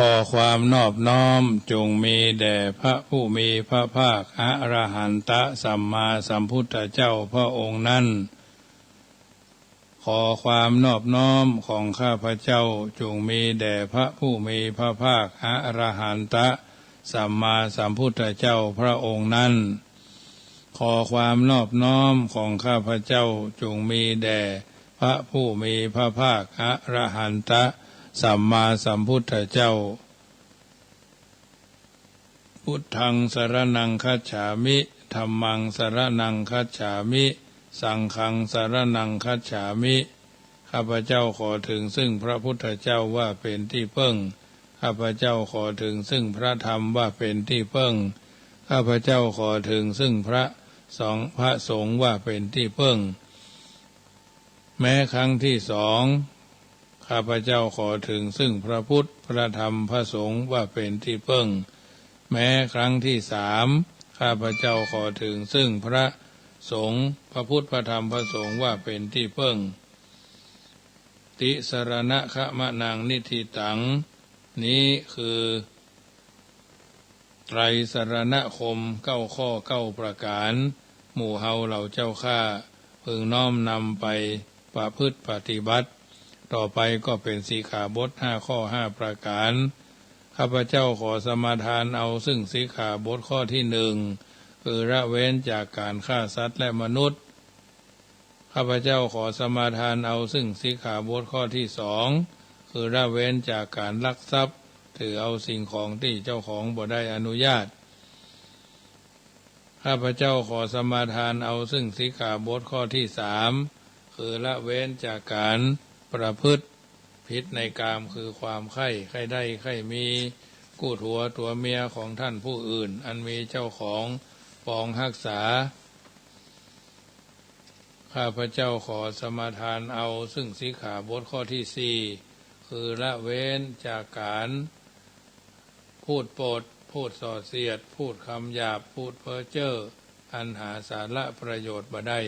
อความนอบน้อมจงมีแด่พระผู้มีพระภาคอรหันตสัมมาสัมพุทธเจ้าพระองค์นั้นขอความนอบน้อมของข้าพเจ้าจงมีแด่พระผู้มีพระภาคอรหันตสัมมาสัมพุทธเจ้าพระองค์นั้นขอความนอบน้อมของข้าพเจ้าจงมีแด่พระผู้มีพระภาคอรหันตสัมมาสัมพุทธเจ้าพุทธังสรณังคัจฉามิธัมมังสรณังคัจฉามิสังฆังสรณังคัจฉามิข้าพเจ้าขอถึงซึ่งพระพุทธเจ้าว่าเป็นที่พึ่งข้าพเจ้าขอถึงซึ่งพระธรรมว่าเป็นที่พึ่งข้าพเจ้าขอถึงซึ่งพระสงฆ์ว่าเป็นที่พึ่งแม้ครั้งที่สองข้าพเจ้าขอถึงซึ่งพระพุทธพระธรรมพระสงฆ์ว่าเป็นที่พึ่งแม้ครั้งที่สามข้าพเจ้าขอถึงซึ่งพระสงฆ์พระพุทธพระธรรมพระสงฆ์ว่าเป็นที่พึ่งติสรณะขมะนังนิธิตังนี้คือไตรสรณคม9 ข้อ9 ประการหมู่เฮาเหล่าเจ้าข้าพึงน้อมนำไปประพฤติปฏิบัติต่อไปก็เป็นสีขาบท5 ข้อ 5 ประการข้าพเจ้าขอสมาทานเอาซึ่งสีขาบทข้อที่หนึ่งคือละเว้นจากการฆ่าสัตว์และมนุษย์ข้าพเจ้าขอสมาทานเอาซึ่งสีขาบทข้อที่สองคือละเว้นจากการลักทรัพย์ถือเอาสิ่งของที่เจ้าของบ่ได้อนุญาตข้าพเจ้าขอสมาทานเอาซึ่งสีขาบทข้อที่สามคือละเว้นจากการประพฤติผิดในกามคือความใคร่ได้ใคร่มีกู้ตัวเมียของท่านผู้อื่นอันมีเจ้าของปองรักษาข้าพเจ้าขอสมาทานเอาซึ่งสิกขาบทข้อที่สี่คือละเว้นจากการพูดปดพูดส่อเสียดพูดคำหยาบพูดเพ้อเจ้ออันหาสาระประโยชน์บ่ได้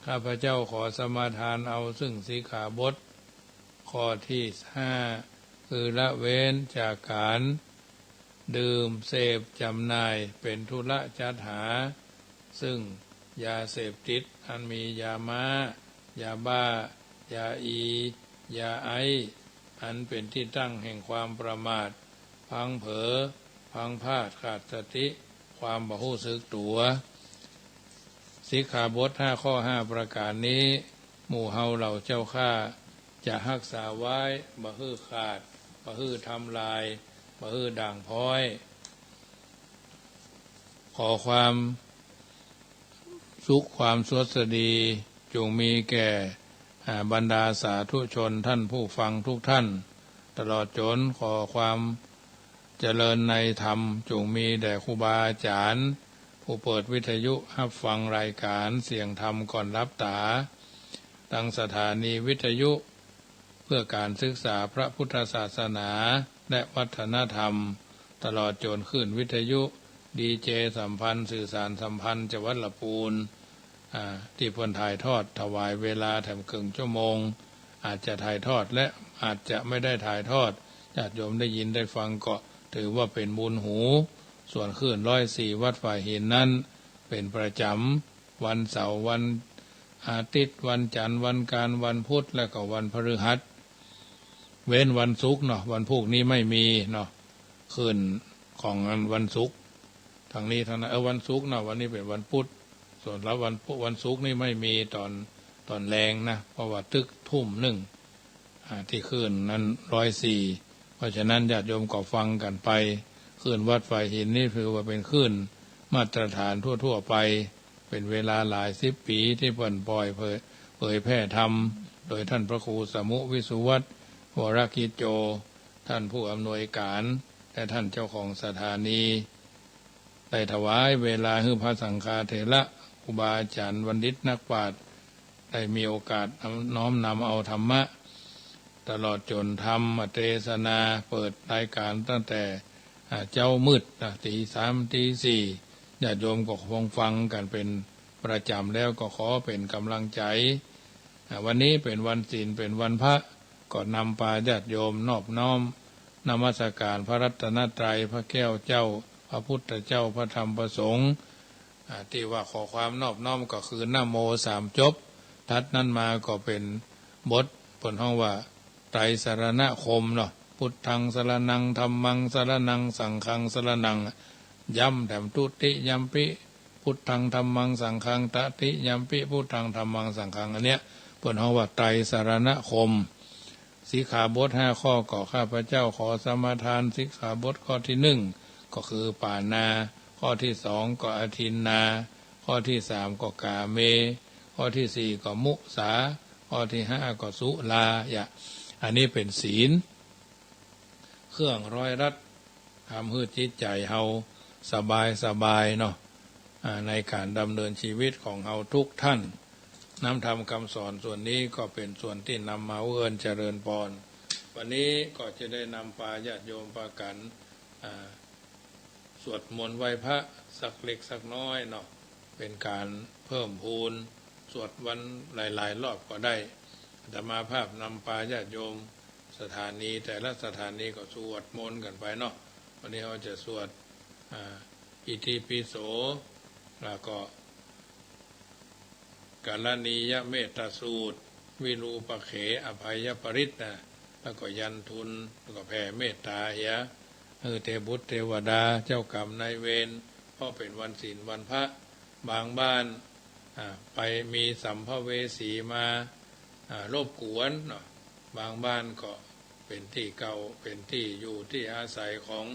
ข้าพเจ้าขอสมาทานเอาซึ่งสิกขาบทข้อที่ห้าคือละเว้นจากการดื่มเสพจำหน่ายเป็นธุระจัดหาซึ่งยาเสพติดอันมียาม้ายาบ้ายายาไออันเป็นที่ตั้งแห่งความประมาทพังเผลอพังพลาดขาดสติความบ่รู้สึกตัวสิกขาบท5 ข้อ 5 ประการนี้หมู่เฮาเหล่าเจ้าข้าจะรักษาไว้บ่ฮื้อขาดบ่ฮื้อทำลายบ่ฮื้อด่างพร้อยขอความสุขความสวัสดีจงมีแก่บรรดาสาธุชนท่านผู้ฟังทุกท่านตลอดจนขอความเจริญในธรรมจงมีแด่ครูบาอาจารย์ผู้เปิดวิทยุรับฟังรายการเสียงธรรมก่อนรับตาตั้งสถานีวิทยุเพื่อการศึกษาพระพุทธศาสนาและวัฒนธรรมตลอดจนขึ้นวิทยุดีเจสัมพันธ์สื่อสารสัมพันธ์จังหวัดลำพูนที่เพิ่นถ่ายทอดถวายเวลาแถมครึ่งชั่วโมงอาจจะถ่ายทอดและอาจจะไม่ได้ถ่ายทอดญาติโยมได้ยินได้ฟังก็ถือว่าเป็นบุญหูส่วนคลื่น104วัดฝ่ายหินนั้นเป็นประจำวันเสาร์วันอาทิตย์วันจันทร์วันการวันพุธและก็วันพฤหัสเว้นวันศุกร์เนาะวันพุธนี้ไม่มีเนาะคลื่นของวันศุกร์ทางนี้ทางนั้นวันศุกร์เนาะวันนี้เป็นวันพุธส่วนแล้ววันศุกร์นี่ไม่มีตอนแรงนะเพราะว่าตึกทุ่มหนึ่งที่คลื่นนั้น104เพราะฉะนั้นญาติโยมก็ฟังกันไปคลื่นวัดฝ่ายหินนี่ถือว่าเป็นคลื่นมาตรฐานทั่วไปเป็นเวลาหลาย10 ปีที่เปิ่นปล่อยเผยแพร่ธรรมโดยท่านพระครูสมุวิสุวัตรวรกิจโจท่านผู้อำนวยการและท่านเจ้าของสถานีได้ถวายเวลาให้พระสังฆาเถระครูบาอาจารย์วันดิษนักปราชญ์ได้มีโอกาสน้อมนำเอาธรรมะตลอดจนธรรมเทศนาเปิดรายการตั้งแต่เจ้ามืดตี 3ตี 4ญาติโยมก็คงฟังกันเป็นประจำแล้วก็ขอเป็นกำลังใจวันนี้เป็นวันศีลเป็นวันพระก็นำพาญาติโยมนอบน้อม นมัสการพระรัตนตรัยพระแก้วเจ้าพระพุทธเจ้าพระธรรมพระสงฆ์ที่ว่าขอความนอบน้อมก็คือนะโมสามจบทัดนั้นมาก็เป็นบทผลห้องว่าไตรสรณคมเนาะพุทธังสรณังธัมมังสรณังสังฆังสรณังย้ำแถมทุติยัมปิพุทธังธัมมังสังฆังตติยัมปิพุทธังธัมมังสังฆังอันเนี้ยผลห้องว่าไตรสรณคมสิกขาบท5ข้อก่อข้าพเจ้าขอสมาทานสิกขาบทข้อที่1ก็คือปานาข้อที่2ก็อทินนาข้อที่3ก็กาเมข้อที่4ก็มุสาข้อที่5ก็สุลายะอันนี้เป็นศีลเครื่องร้อยรัดทำให้จิตใจเฮาสบายเนาะในการดำเนินชีวิตของเฮาทุกท่านนำธรรมคำสอนส่วนนี้ก็เป็นส่วนที่นำมาเอื้อนเจริญพรวันนี้ก็จะได้นำปาญาติโยมปากันสวดมนต์ไหว้พระสักเล็กสักน้อยเนาะเป็นการเพิ่มพูนสวดวันหลายๆรอบก็ได้อาตมาภาพนำปาญาติโยมสถานีแต่ละสถานีก็สวดมนต์กันไปเนาะวันนี้เราจะสวดอิติปิโสแล้วก็กาลนียเมตตาสูตรวิรูปเขอภัยปริตนะแล้วก็ยันทุนแล้วก็แผ่เมตตาเหียเทพบุตรเทวดาเจ้ากรรมนายเวรเพราะเป็นวันศีลวันพระบางบ้านไปมีสัมภเวสีมารบกวนเนาะบางบ้านก็เป็นที่เก่าเป็นที่อยู่ที่อาศัยของ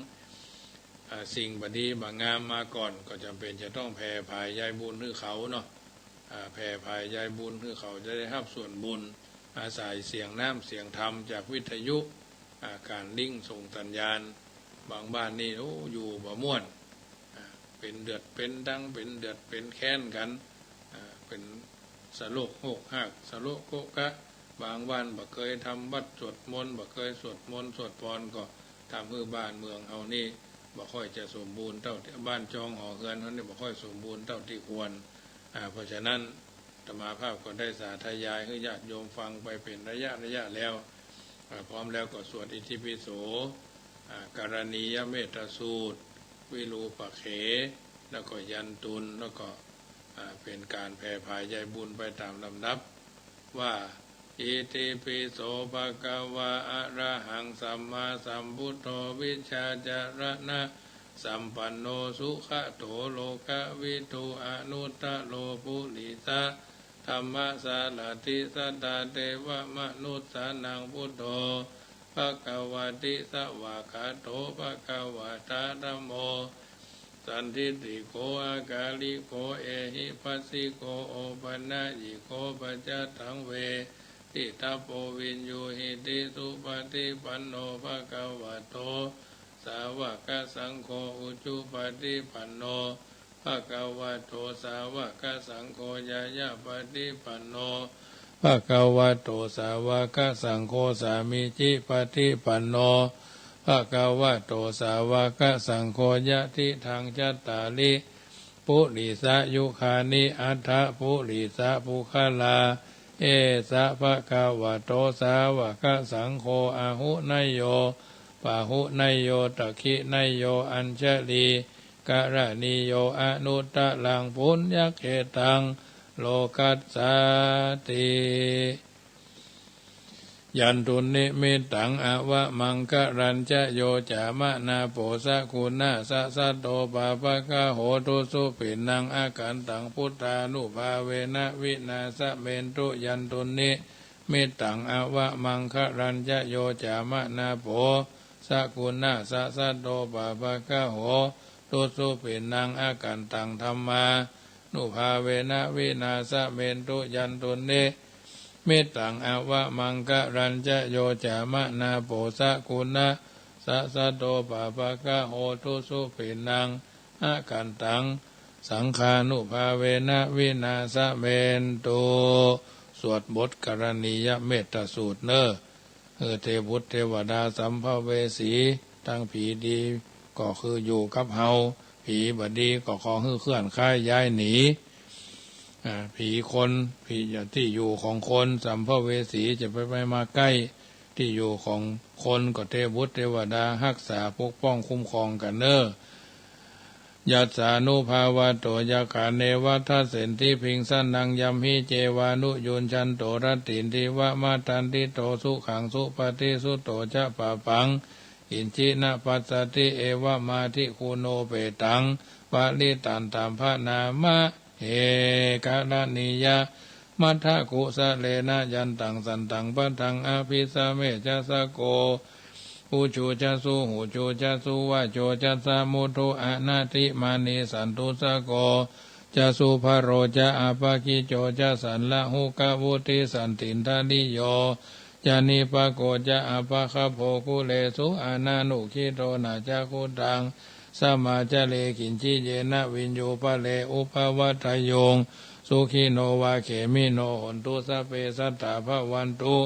สิ่งบดีบางงามมาก่อนก็จำเป็นจะต้องแผ่ภายยายบุญให้เขาเนาะแผ่ภายยายบุญให้เขาจะได้รับส่วนบุญอาศัยเสียงน้ำเสียงธรรมจากวิทยุการลิงส่งสัญญาณบางบ้านนี่อยู่บ่ม่วนเป็นเดือดเป็นดังเป็นเดือดเป็นแค้นกันเป็นสโลกโหกหักสโลกโกกะบางบ้านบ่เคยทำวัดสวดมนต์บ่เคยสวดมนต์สวดพรก็ทำเพื่อบ้านเมืองเฮานี่บ่ค่อยจะสมบูรณ์เท่าที่บ้านจองหอเฮือนเฮานี่บ่ค่อยสมบูรณ์เท่าที่ควรเพราะฉะนั้นอาตมาภาพก็ได้สาธยายให้ญาติโยมฟังไปเป็นระยะแล้วพร้อมแล้วก็สวดอิติปิโสการณียเมตตาสูตรวิรูปเขแล้วก็ยันตุนแล้วก็เป็นการแผ่ภายใจบุญไปตามลำดับว่าอิติปิโสภะคะวะอะระหังสัมมาสัมพุทโธวิชาจารณะสัมปันโนสุขะโตโลกวิทูอนุตตะโลปุริสะธรรมสารติสัตตาเทวมนุสสานังพุทโธภะคะวะติสวากขาโตภะคะวะตะธัมโมสันทิติโกอากาลิโกเอหิปัสสิโกโอปันนะยิโกปัจจตังเวทิตาโปวินยูหิติสุปฏิปันโนภะคะวะโตสาวกสังโฆอุจุปฏิปันโนภะคะวะโตสาวกสังโฆยายาปฏิปันโนภะคะวะโตสาวกสังโฆสามิจิปฏิปันโนภะคะวะโตสาวกสังโฆยะทิทางจัตตาลิปุริสะยุคานิอัฏฐปุริสะภูคลาเอสะภะคะวะโตสาวกสังโฆอาหุนยโยปาหุนยโยตคินยโยอัญชลีกะระนิโยอนุตตะลังปุญญเขตังโลกัสสติยันตุนิมิตังอวะมังคะรัญจะโยจามะนาโปสะคุณะสะสัตโตปาปะกะโหตุสุปินังอาการตังพุทธานุภาเวนะวินาสะเมนตุยันตุนิมิตังอวะมังคะรัญจะโยจามะนาโปสะคุณะสะสัตโตปาปะกะโหตุสุปินังอาการตังธัมมานุภาเวนะวินาสะเมนตุยันตุนิมิตังอวะมังคะรัญจะโยจามะนาโปสะคุณะสะสัตโตปาปะกะโหตุสุปินังอาการตังสังฆานุภาเวนะวินาสะเมนตุสวดบทกรณียเมตตาสูตรเนอเทพุทธเทวดาสัมภเวสีทั้งผีดีก็คืออยู่กับเฮาผีบดีก็ขอให้เคลื่อนค่ายย้ายหนีผีคนผีที่อยู่ของคนสัมภเวสีจะไปมาใกล้ ที่อยู่ของคนก็เทวุฒิเทวดารักษาปกป้องคุ้มครองกันเนอยัสสานุภาวะโตยากาเนวัฏเสนทิพิงสันนังยัมหิเจวานุยุนชันโตรัตตินทิวะมาตันติโตสุขังสุปฏิสุโตจะปะปังอินจินะปัสสติเอวะมาทิคูโนเปตังปะลิตันตามพระนามะเอกะละนิยะมัทธกุสะเลนะยันตังสันตังปัทธังอภิสเมจะสะโกหูจูจะสุหูจูจะสุวะโจจะสามุทุอนาติมานิสันตุสะโกจะสุภโรจะอาปะกิโจจะสันละหุกะวุติสันตินทานิโยจานิปะโกจะอาปะคะโภคุเลสุอานานุคิโตนาจะคุตังสมาจะเลกินจิเยนะวินโยปะเลอุปวัตโยงสุขิโนวาเขมิโนหนตุสัพเพสัตตาภวันตุ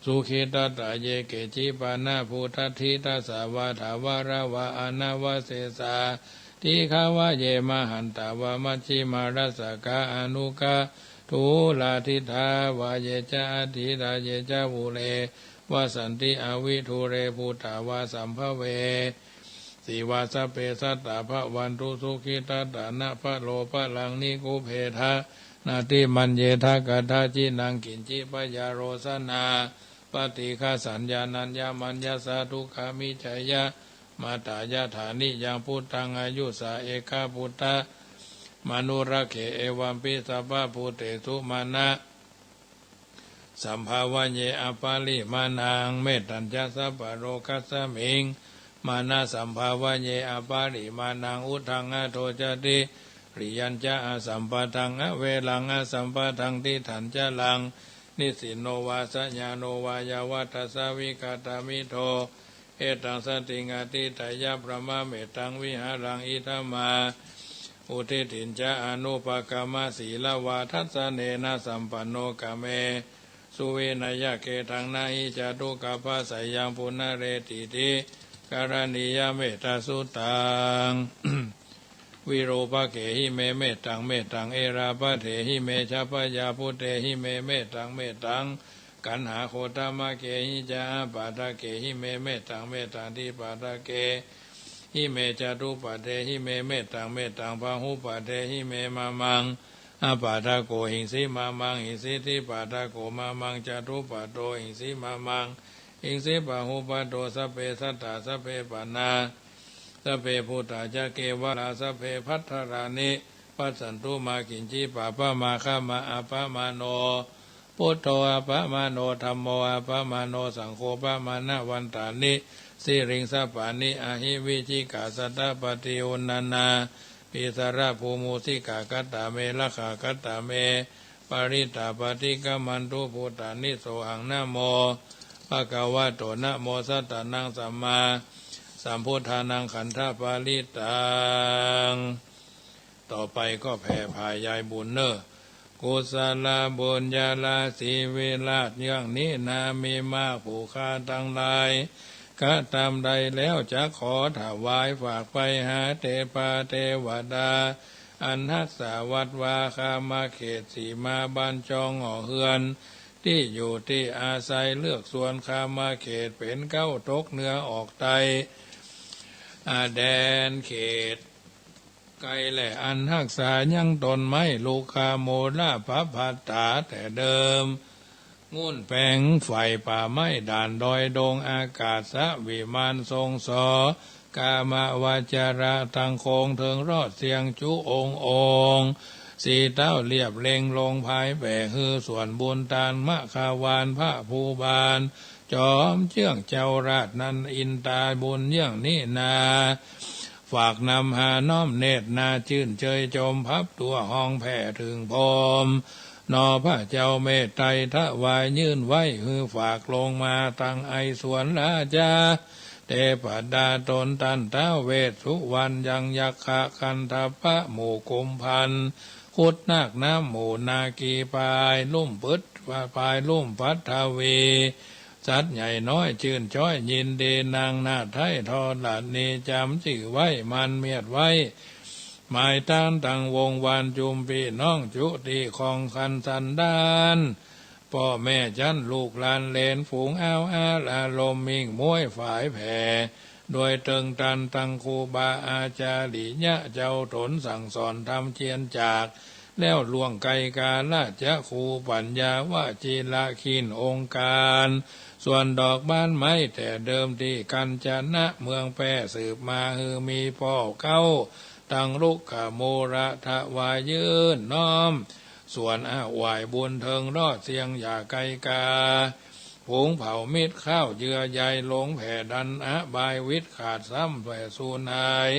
สุขิตตาเยเกจิปานาภูทัตถิตัสสาวาถาวาราวาอนาวาเสสาทิฆาวะเยมหันตาวามัชชิมารัสสกาอนุกาทูลาทิทาวาเยจาทิดาเยจาภูเลวาสันติอวิทูเรภูตาวาสัมภเวสีวาสเปสัตตาภวันตุสุขิตตานะพะโลภะลังนิกุเพทะนาติมันเยทะกทาจินังกินจิปยาโรสนาปฏิฆาสัญญานัญญามัญญาสาทุขามิจยะมาตายาฐานิยังพุทธังอายุสาเอกาพุทธมนุระเขเอวัมปิสัพพะภูเตสุมานะสัมภาวะเยอปาลิมานังเมตตัญจะสัพพะโรกัสสมิงมานะสัมภาวะเยอปาลิมานังอุทังอโทจติริยัญจะอสัมปะทังอเวลังอสัมปะทังติถันจะลังนิสิโนวาสัญญาโนวายาวัตสาวิกาตามิโทเอตังสติงาติตายะพระมะเมตังวิหารังอิทัมมาอุทิถินจะอนุปกรรมศีลวาทัสสเนนะสัมปันโนกะเมสุเวนยะเกทังนาหิจตุกะปะสยังปุณเรติติการณิยเมตตาสุตัง วิโรภเกหิเมเมตังเมตังเอราปะเถหิเมชะพยาพุเตหิเมเมตังเมตังกันหาโคตมะเกหิจาปาทะเกหิเมเมตังเมตังทิปาทะเกหิเมจตุปะเทหิเมเมตังเมตังพาหุปะเทหิเมมามังอาปาทะโกหิงสีมามังหิงสีทิปาทะโกมามังจตุปะโตหิงสีมามังหิงสีปะหุปะโตสัพเพสัตตาสัพเพปานาสัพเพพุทธาจะเกวราสัพเพพัทธารานิปัสสันตุมากินจิปะปะมาฆามาอะปะมาโนพุทโธอะปะมาโนธัมโมอะปะมาโนสังโฆปะมานะวันตานิสิริงสัพพานิอะหิวิจิกาสัตตปฏิอุณนานาปิสระภูมุสิกากัตตาเมละขะกัตตาเมปริตาปฏิกมันตุพุทธานิโสหังนะโมภะคะวะโตนะโมสัตตานังสัมมาสัมพุทธานังขันธปาลิตังต่อไปก็แผ่พายายบุญเนอกุศลบุญญาลาสีเวลาอย่างนี้นามีมากผู้ค้าทั้งหลายกะตามใดแล้วจะขอถวายฝากไปหาเทพาเทวดาอันรักษาวัดวาคามาเขตสีมาบ้านจองห่อเฮือนที่อยู่ที่อาศัยเลือกส่วนคามาเขตเป็นเก้าตกเนื้อออกไตแดนเขตไกลและอันรักษายังตนไม่ลูกคาโมลาพระพัตตาแต่เดิมงุ่นแปงไฟป่าไม้ด่านดอยดงอากาศสะวิมานทรงสอกามาวาจาระตังโคงเถิงรอดเสียงจุองสีเต้าเรียบเล็งลงภายแบกฮือส่วนบุญตานมะขาวานพระภูบาลจอมเชื่องเจ้าราชนันอินตาบุญเยี่ยงนี้นาฝากนำหาน้อมเนตรนาชื่นเชยจมพับตัวห้องแผ่ถึงพรมนอพระเจ้าเมตไตรทวายยื่นไว้ฮือฝากลงมาตั้งไอสวนราชาเทพดาตนตันท้าเวสสุวรรณยังยักขะคันทพะหมู่กุมพันคุดนาคน้ำหมู่นากีปายลุ่มพึดปายลุ่มพัทวีสัตว์ใหญ่น้อยชื่นช้อยยินดีนางนาไทยทอหลาดนีจำชื่อไว้มันเมียดไว้หมายตานตั้งวงวานจุมพี่น้องจุตีของคันสันดาน พ่อแม่จันลูกหลานเลนฝูงอ้าวอาลาลมมิ่งมวยฝ่ายแผ่โดยเติงตันตังคูบาอาจาริยะเจ้าถนสั่งสอนทำเชียนจากแล้วล่วงไกลกาลจะครูปัญญาวาจีละขินองค์การส่วนดอกบ้านไม้แต่เดิมที่กัญจนะเมืองแปรสืบมามีพ่อเก้าตั้งลุกขโมระทะวายืนน้อมส่วนวายบุญเทิงรอดเสียงอย่าไกลกาผงเผามิดข้าวเยื่อใยหลงแผ่ดันบายวิทย์ขาดซ้ำแผ่สูนาย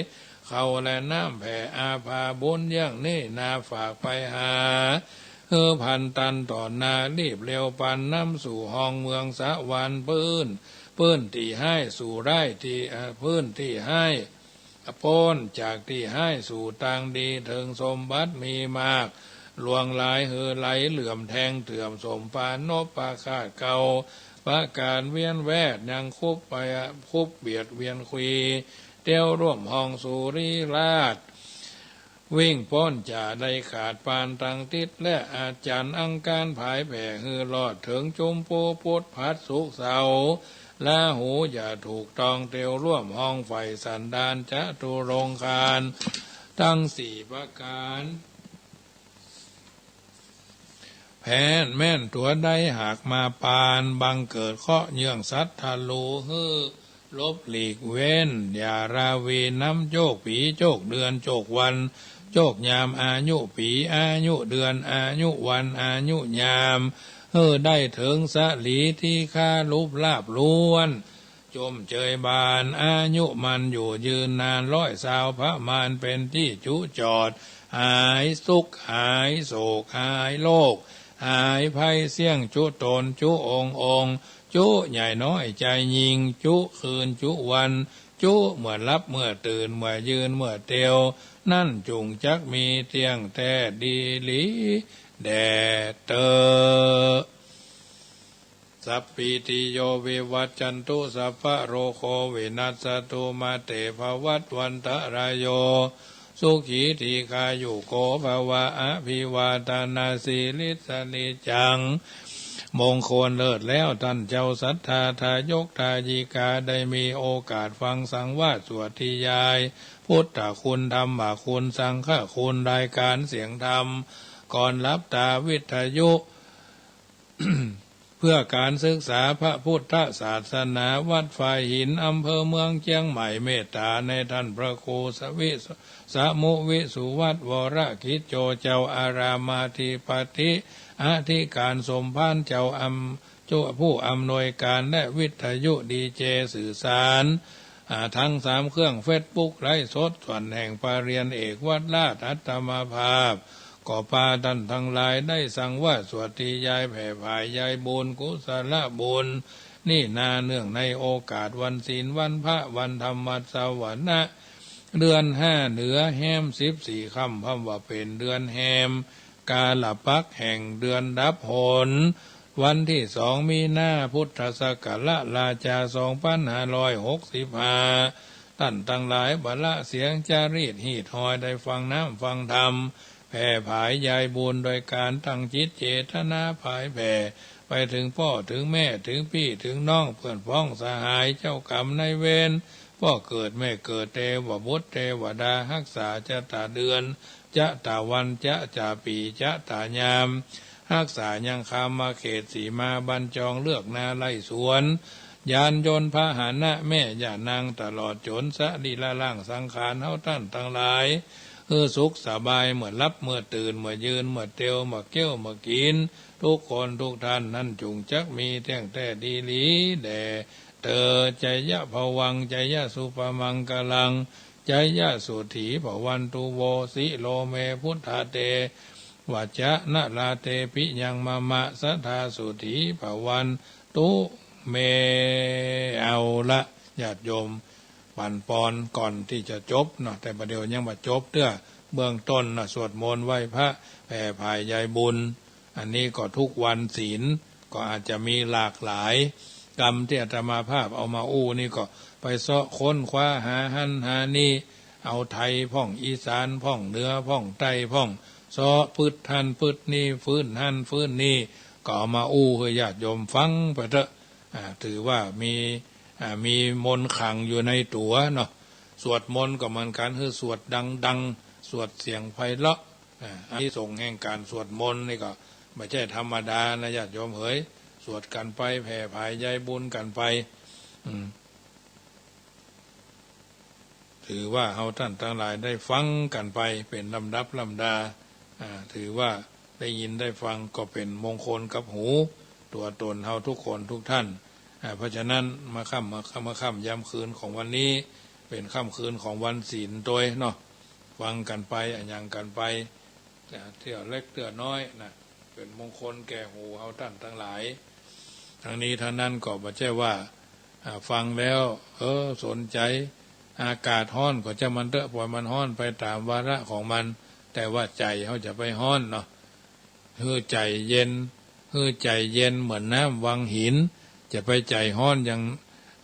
เขาและน้ำแผ่อาภาบุญอย่างนี้นาฝากไปหาพันตันต่อนารีบเร็วปันน้ำสู่ห้องเมืองสะวันปื้นที่ให้สู่ไร่ที่พื้นที่ให้พ้นจากที่ให้สู่ต่างดีถึงสมบัติมีมากลวงหลายไหลเหลื่อมแทงเถื่อมสมปานนบปาคาดเก่าประการเวียนแวดยังคุบไปคุบเบียดเวียนคุยเตี้ยวร่วมห้องสุริราชวิ่งพ้นจ่าได้ขาดปานตังติดและอาจารย์อังการผายแผ่รอดถึงจุมโปพุทธพัดสุขเสาลาหูอย่าถูกตองเตียวร่วมห้องไฟสันดานจะตุรงคารทั้งสี่ประการแผนแม่นตัวใดหากมาปานบังเกิดเคาะเยื่องสัตทะลูลบหลีกเว้นอย่าราวีน้ำโจกปีโจกเดือนโจกวันโจกยามอายุปีอายุเดือนอายุวันอายุยามได้ถึงสะหลีที่ข้าลุบลาบล้วนจมเจยบานอายุมันอยู่ยืนนานร้อยสาวพระมารเป็นที่จุจอดหายสุขหายโศกหายโลกหายภัยเสี่ยงจุตนจุองจุใหญ่น้อยใจยิงจุคืนจุวันจุเมื่อรับเมื่อตื่นเมื่อยืนเมื่อเตียวนั่นจุงจักมีเตียงแต่ดีหลีแดเตอสัพพิติโยวิวัจจันตุสัพพะโรโควินัสสตุมาเตภวัตวันตรายโยสุขีทีคายุโกภวะอภิวาทนาสีลิสนิจังมงคลเลิศแล้วท่านเจ้าศรัทธาทายกทายิกาได้มีโอกาสฟังสังวาสสวดที่ยายพุทธคุณธรรมคุณสังฆคุณรายการเสียงธรรมก่อนรับตาวิทยุ เพื่อการศึกษาพระพุทธศาสนาวัดฝ่ายหินอำเภอเมืองเชียงใหม่เมตตาในท่านพระครูสมุวิสุวัตวรคิจโจเจ้าอารามาธิปติอธิการสมภารเจ้าผู้อำนวยการและวิทยุดีเจสื่อสารทั้ง3 เครื่องเฟซบุ๊กไลฟ์สดส่วนแห่งปาเรียนเอกวัดลาดอัตมาภาพก็พาท่านทั้งหลายได้สั่งว่าสวดทียายแผ่ภายยายบุญกุศลบุญนี่นาเนื่องในโอกาสวันศีลวันพระวันธรรมสวรรค์เดือน5เหนือแฮม14ค่ำพำว่าเป็นเดือนแฮมกาลปักแห่งเดือนดับหนวันที่2 มีนาพุทธศักราชราชา2565ท่านทั้งหลายบรรละเสียงจารีตหีดหอยได้ฟังน้ำฟังธรรมแผ่ผายยายบุญโดยการตั้งจิตเจตนาผายแผ่ไปถึงพ่อถึงแม่ถึงพี่ถึงน้องเพื่อนพ้องสหายเจ้ากรรมนายเวรพ่อเกิดแม่เกิดเทวบุตรเทวดารักษาจะตาเดือนจะตาวันจะจ่าปีจะตายามรักษายังคามาเขตสีมาบรรจองเลือกนาไล่สวนยานยนต์พาหนะแม่ย่านางตลอดจนสะดีละล่างสังขารเฮาท่านทั้งหลายสุขสบายเมื่อรับเมื่อตื่นเมื่อยืนเมื่อเตียวเมื่อเกี้ยวเมื่อกินทุกคนทุกท่านนั่นจุงจักมีแท่งแต่ดีหลีแด่เตอใจยะภวังใจยะสุปมังกลังใจยะสุถีภวันตุโวสิโลเมพุทธาเตวัจจะนะลาเตปิยังมะสัทธาสุถีภวันตุเมเอาละญาติโยมปั่นปอนก่อนที่จะจบเนาะแต่ประเดี๋ยวยังมาจบเด้อเบื้องต้นสวดมนต์ไหว้พระแผ่ภายยายบุญอันนี้ก็ทุกวันศีลก็อาจจะมีหลากหลายกรรมที่อาตมาภาพเอามาอู้นี่ก็ไปเสาะค้นคว้าหาหันหานี่เอาไทยพ่องอีสานพ่องเหนือพ่องใต้พ่องเสาะพืชหันพืชนี่ฟื้นหันฟื้นนี่ ก็เอามาอู้ให้ญาติโยมฟังไปเถอะถือว่ามีมนต์ขลังอยู่ในตัวเนาะสวดมนต์ก็เหมือนกันคือสวดดังๆสวดเสียงไพเราะอันนี้ส่งแห่งการสวดมนต์นี่ก็ไม่ใช่ธรรมดานะญาติโยมเอ๋ยสวดกันไปแผ่ภายใยบุญกันไปถือว่าเราท่านทั้งหลายได้ฟังกันไปเป็นลำดับลำดาถือว่าได้ยินได้ฟังก็เป็นมงคลกับหูตัวตนเราทุกคนทุกท่านเพราะฉะนั้นมาค่ำย้ำคืนของวันนี้เป็นค่ำคืนของวันศีลตัวเนาะฟังกันไปอย่างกันไปเที่ยวเล็กเที่ยวน้อยนะเป็นมงคลแก่หูเราท่านทั้งหลายทั้งนี้ท่านั้นก็ไม่ใช่ว่าฟังแล้วสนใจอากาศร้อนก็จะมันเถอะปล่อยมันร้อนไปตามวาระของมันแต่ว่าใจเขาจะไปร้อนเนาะใจเย็นเหมือนน้ำวังหินจะไปใจร้อนอย่าง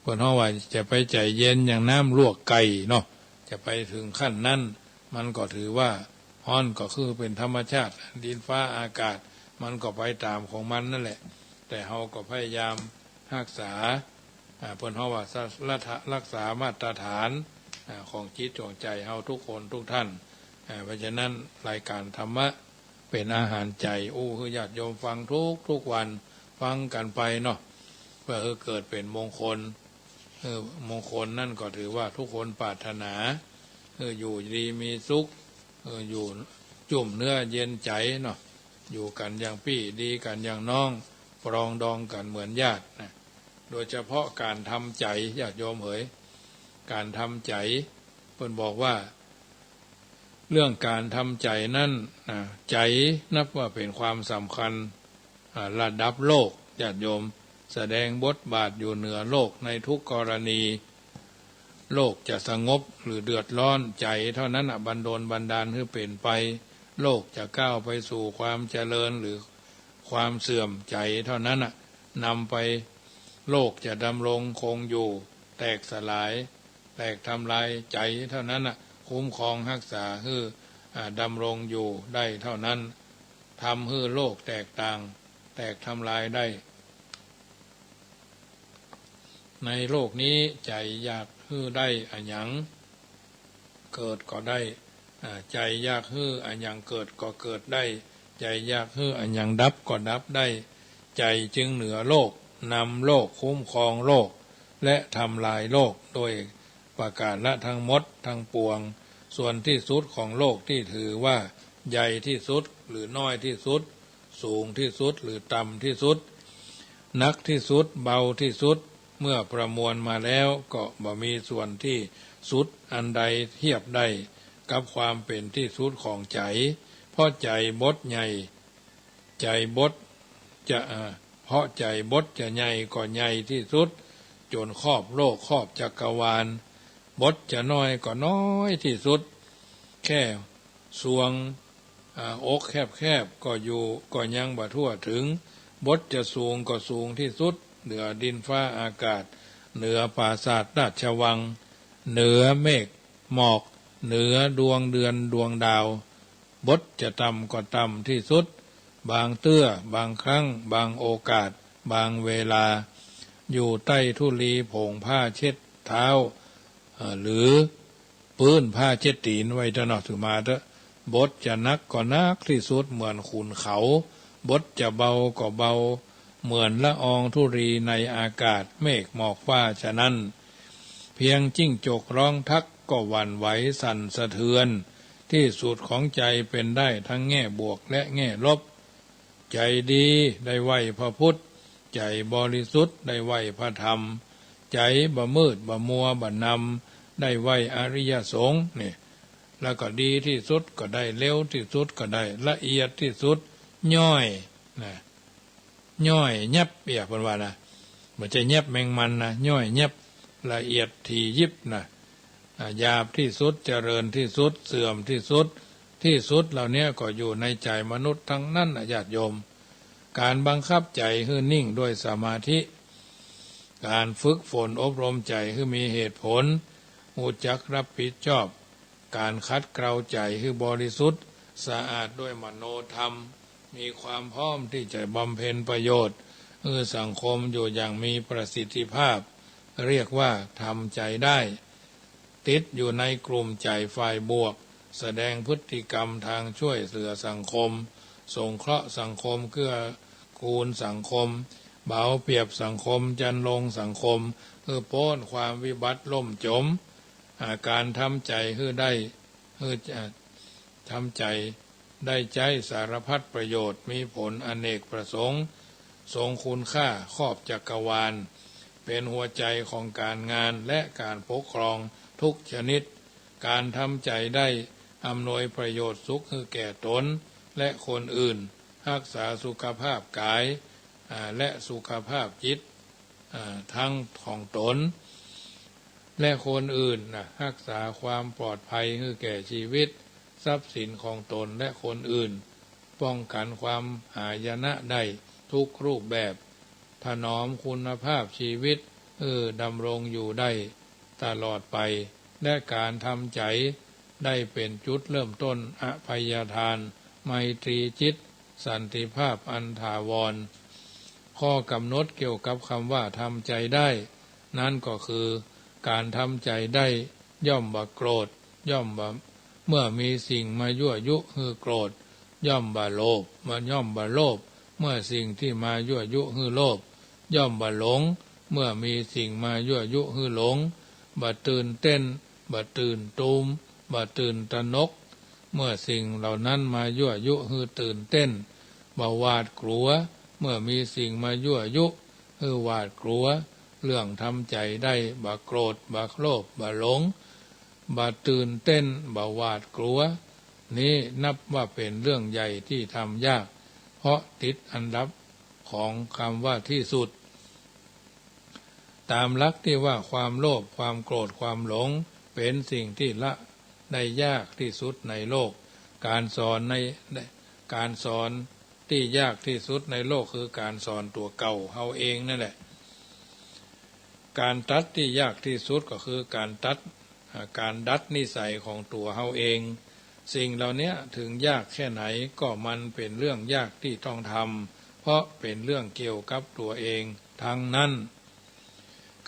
คนเขาว่าจะไปใจเย็นอย่างน้ำลวกไก่เนาะจะไปถึงขั้นนั้นมันก็ถือว่าร้อนก็คือเป็นธรรมชาติดินฟ้าอากาศมันก็ไปตามของมันนั่นแหละแต่เขาก็พยายามรักษาเพิ่นเขาว่ารักษามาตรฐานของจิตของใจเขาทุกคนทุกท่านเพราะฉะนั้นรายการธรรมะเป็นอาหารใจคือญาติโยมฟังทุกวันฟังกันไปเนาะเพื่อเกิดเป็นมงคลมงคลนั่นก็ถือว่าทุกคนปรารถนาอยู่ดีมีสุขอยู่จุ่มเนื้อเย็นใจเนาะอยู่กันอย่างพี่ดีกันอย่างน้องปรองดองกันเหมือนญาตินะโดยเฉพาะการทำใจญาติโยมเอ๋ยการทำใจเพิ่นบอกว่าเรื่องการทำใจนั่นใจนับว่าเป็นความสำคัญระดับโลกญาติโยมแสดงบทบาทอยู่เหนือโลกในทุกกรณีโลกจะสงบหรือเดือดร้อนใจเท่านั้นบันดาลให้เป็นไปโลกจะก้าวไปสู่ความเจริญหรือความเสื่อมใจเท่านั้นนำไปโลกจะดำรงคงอยู่แตกสลายแตกทำลายใจเท่านั้นคุ้มครองรักษาให้ดำรงอยู่ได้เท่านั้นทำให้โลกแตกต่างแตกทำลายได้ในโลกนี้ใจอยากให้ได้อันหยังเกิดก็ได้ใจอยากให้อันหยังเกิดก็เกิดได้ใจอยากให้อันหยังดับก็ดับได้ใจจึงเหนือโลกนำโลกคุ้มครองโลกและทำลายโลกโดยประการละทั้งหมดทั้งปวงส่วนที่สุดของโลกที่ถือว่าใหญ่ที่สุดหรือน้อยที่สุดสูงที่สุดหรือต่ำที่สุดหนักที่สุดเบาที่สุดเมื่อประมวลมาแล้วก็บ่มีส่วนที่สุดอันใดเทียบได้กับความเป็นที่สุดของใจเพราะใจบดใหญ่ใจบดจะเพราะใจบดจะใหญ่ก็ใหญ่ที่สุดจนครอบโลกครอบจักรวาลบดจะน้อยก็น้อยที่สุดแค่สวงอกแคบก็อยู่ก็ยังบ่ทั่วถึงบดจะสูงก็สูงที่สุดเหนือดินฟ้าอากาศเหนือปราสาทราชวังเหนือเมฆหมอกเหนือดวงเดือนดวงดาวบดจะต่ำก็ต่ำที่สุดบางเตื้อบางครั้งบางโอกาสบางเวลาอยู่ใต้ธุลีผงผ้าเช็ดเท้าหรือปื้นผ้าเช็ดตีนไว้ตลอดถึงมาเถอะบดจะนักก็นักที่สุดเหมือนขุนเขาบดจะเบาก็เบาเหมือนละอองธุลีในอากาศเมฆหมอกฟ้าฉะนั้นเพียงจิ้งจกร้องทักก็หวั่นไหวสั่นสะเทือนที่สุดของใจเป็นได้ทั้งแง่บวกและแง่ลบใจดีได้ไหวพระพุทธใจบริสุทธิ์ได้ไหวพระธรรมใจบ่มืดบ่มัวบ่นำได้ไหวอริยสงฆ์นี่แล้วก็ดีที่สุดก็ได้เร็วที่สุดก็ได้ละเอียดที่สุดย่อยนะย่อยยับเปียกเป็นว่านะมันจะยับแมงมันนะย่อยยับละเอียดถี่ยิบนะหยาบที่สุดเจริญที่สุดเสื่อมที่สุดที่สุดเหล่านี้ก็อยู่ในใจมนุษย์ทั้งนั้นญาติโยมการบังคับใจให้นิ่งด้วยสมาธิการฝึกฝนอบรมใจให้มีเหตุผลรู้จักรับผิดชอบการคัดเกลาใจให้บริสุทธิ์สะอาดด้วยมโนธรรม มีความพร้อมที่จะบำเพ็ญประโยชน์สังคมอยู่อย่างมีประสิทธิภาพเรียกว่าทำใจได้ติดอยู่ในกลุ่มใจฝ่ายบวกแสดงพฤติกรรมทางช่วยเหลือสังคมสงเคราะห์สังคมเกื้อกูลสังคมเบาเปรียบสังคมจันลงสังคมโพ้นความวิบัติล่มจมการทำใจได้ทำใจได้ใจสารพัดประโยชน์มีผลอเนกประสงค์ทรงคุณค่าครอบจักรวาลเป็นหัวใจของการงานและการปกครองทุกชนิดการทำใจได้อำนวยประโยชน์สุขให้แก่ตนและคนอื่นรักษาสุขภาพกายและสุขภาพจิตทั้งของตนและคนอื่นรักษาความปลอดภัยให้แก่ชีวิตทรัพย์สินของตนและคนอื่นป้องกันความหายนะได้ทุกรูปแบบถนอมคุณภาพชีวิตดำรงอยู่ได้ตลอดไปและการทำใจได้เป็นจุดเริ่มต้นอภัยทานไมตรีจิตสันติภาพอันถาวรข้อกำหนดเกี่ยวกับคำว่าทำใจได้นั่นก็คือการทำใจได้ย่อมบ่โกรธย่อมบ่เมื่อมีสิ่งมายั่วยุให้โกรธย่อมบ่โลภย่อมบ่โลภเมื่อสิ่งที่มายั่วยุให้โลภย่อมบ่หลงเมื่อมีสิ่งมายั่วยุให้หลงบ่ตื่นเต้นบ่ตื่นตูมบ่ตื่นตระหนกเมื่อสิ่งเหล่านั้นมายั่วยุให้ตื่นเต้นบ่หวาดกลัวเมื่อมีสิ่งมายั่วยุให้หวาดกลัวเรื่องทำใจได้บ่โกรธบ่โลภบ่หลงบ่ตื่นเต้นบ่หวาดกลัวนี้นับว่าเป็นเรื่องใหญ่ที่ทำยากเพราะติดอันดับของคำว่าที่สุดตามหลักที่ว่าความโลภความโกรธความหลงเป็นสิ่งที่ละได้ยากที่สุดในโลกการสอนที่ยากที่สุดในโลกคือการสอนตัวเก่าเฮาเองนั่นแหละการตัดที่ยากที่สุดก็คือการดัดนิสัยของตัวเฮาเองสิ่งเหล่านี้ถึงยากแค่ไหนก็มันเป็นเรื่องยากที่ต้องทำเพราะเป็นเรื่องเกี่ยวกับตัวเองทั้งนั้น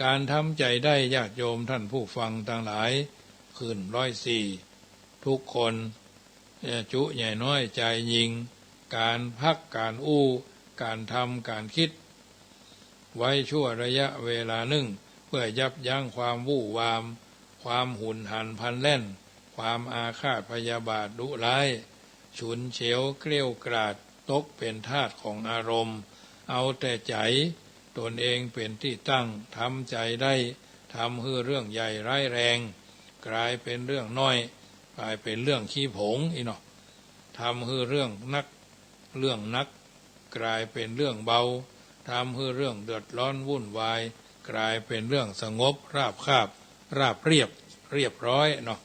การทำใจได้ญาติโยมท่านผู้ฟังทั้งหลายขึ้น104ทุกคนจุใหญ่น้อยใจยิงการพักการอู้การทำการคิดไว้ชั่วระยะเวลาหนึ่งเพื่อยับยั้งความวู่วามความหุนหันพลันแล่นความอาฆาตพยาบาทดุร้ายฉุนเฉียวเกลี้ยวกราดตกเป็นทาสของอารมณ์เอาแต่ใจตนเองเป็นที่ตั้งทำใจได้ทำให้เรื่องใหญ่ร้ายแรงกลายเป็นเรื่องน้อยกลายเป็นเรื่องขี้ผงอีเนาะทำให้เรื่องนักกลายเป็นเรื่องเบาทำให้เรื่องเดือดร้อนวุ่นวายกลายเป็นเรื่องสงบราบคาบราบเรียบร้อยเนาะ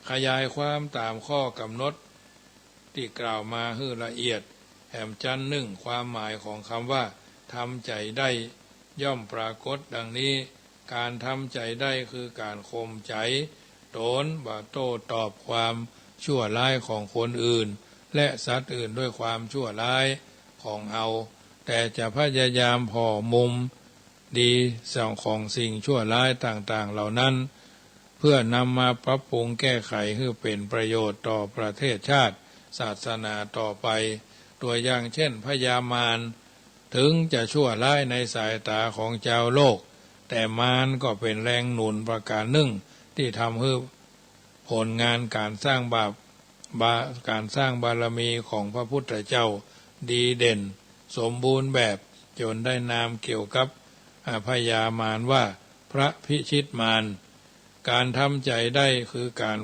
ขยายความตามข้อกำหนดที่กล่าวมาให้ละเอียดแหมจันหนึ่งความหมายของคำว่าทำใจได้ย่อมปรากฏดังนี้การทำใจได้คือการข่มใจโตนบ่โต้ตอบความชั่วร้ายของคนอื่นและสัตว์อื่นด้วยความชั่วร้ายของเอาแต่จะพยายามพอมุมดีส่องของสิ่งชั่วร้ายต่างๆเหล่านั้นเพื่อนำมาปรับปรุงแก้ไขให้เป็นประโยชน์ต่อประเทศชาติศาสนาต่อไปตัวอย่างเช่นพญามารถึงจะชั่วร้ายในสายตาของชาวโลกแต่มารก็เป็นแรงหนุนประการหนึ่งที่ทำให้ผลงานการสร้างการสร้างบารมีของพระพุทธเจ้าดีเด่นสมบูรณ์แบบจนได้นามเกี่ยวกับพญามารว่าพระพิชิตมารการทำใจได้คือการ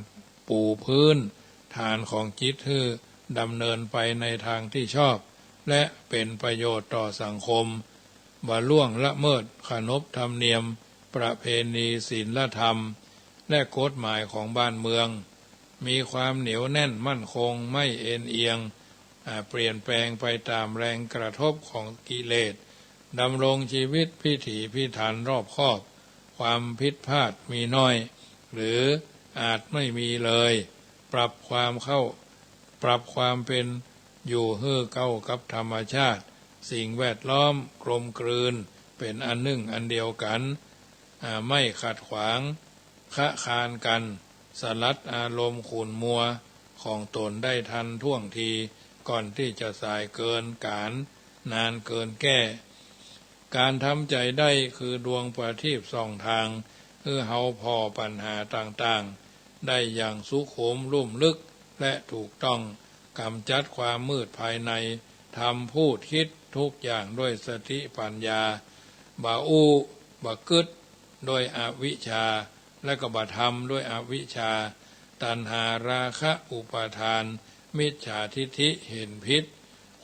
ปูพื้นฐานของจิตให้ดำเนินไปในทางที่ชอบและเป็นประโยชน์ต่อสังคมบ่ล่วงละเมิดขนบธรรมเนียมประเพณีศีลธรรมและกฎหมายของบ้านเมืองมีความเหนียวแน่นมั่นคงไม่เอ็นเอียงเปลี่ยนแปลงไปตามแรงกระทบของกิเลสดำรงชีวิตพิถีพิถันรอบคอบความผิดพลาดมีน้อยหรืออาจไม่มีเลยปรับความเป็น อยู่เฮือเก้ากับธรรมชาติสิ่งแวดล้อมกลมกลืนเป็นอันหนึ่งอันเดียวกันไม่ขัดขวางคะคานกันสลัดอารมณ์ขุ่นมัวของตนได้ทันท่วงทีก่อนที่จะสายเกินการนานเกินแก้การทำใจได้คือดวงประทีปส่องทางเพื่อเฮาพอปัญหาต่างๆได้อย่างสุขุมลุ่มลึกและถูกต้องกำจัดความมืดภายในทำพูดคิดทุกอย่างด้วยสติปัญญาบาอู้บากึดด้วยอวิชชาและก็บาธรรมด้วยอวิชชาตัณหาราคะอุปาทานมิจฉาทิฏฐิเห็นพิษ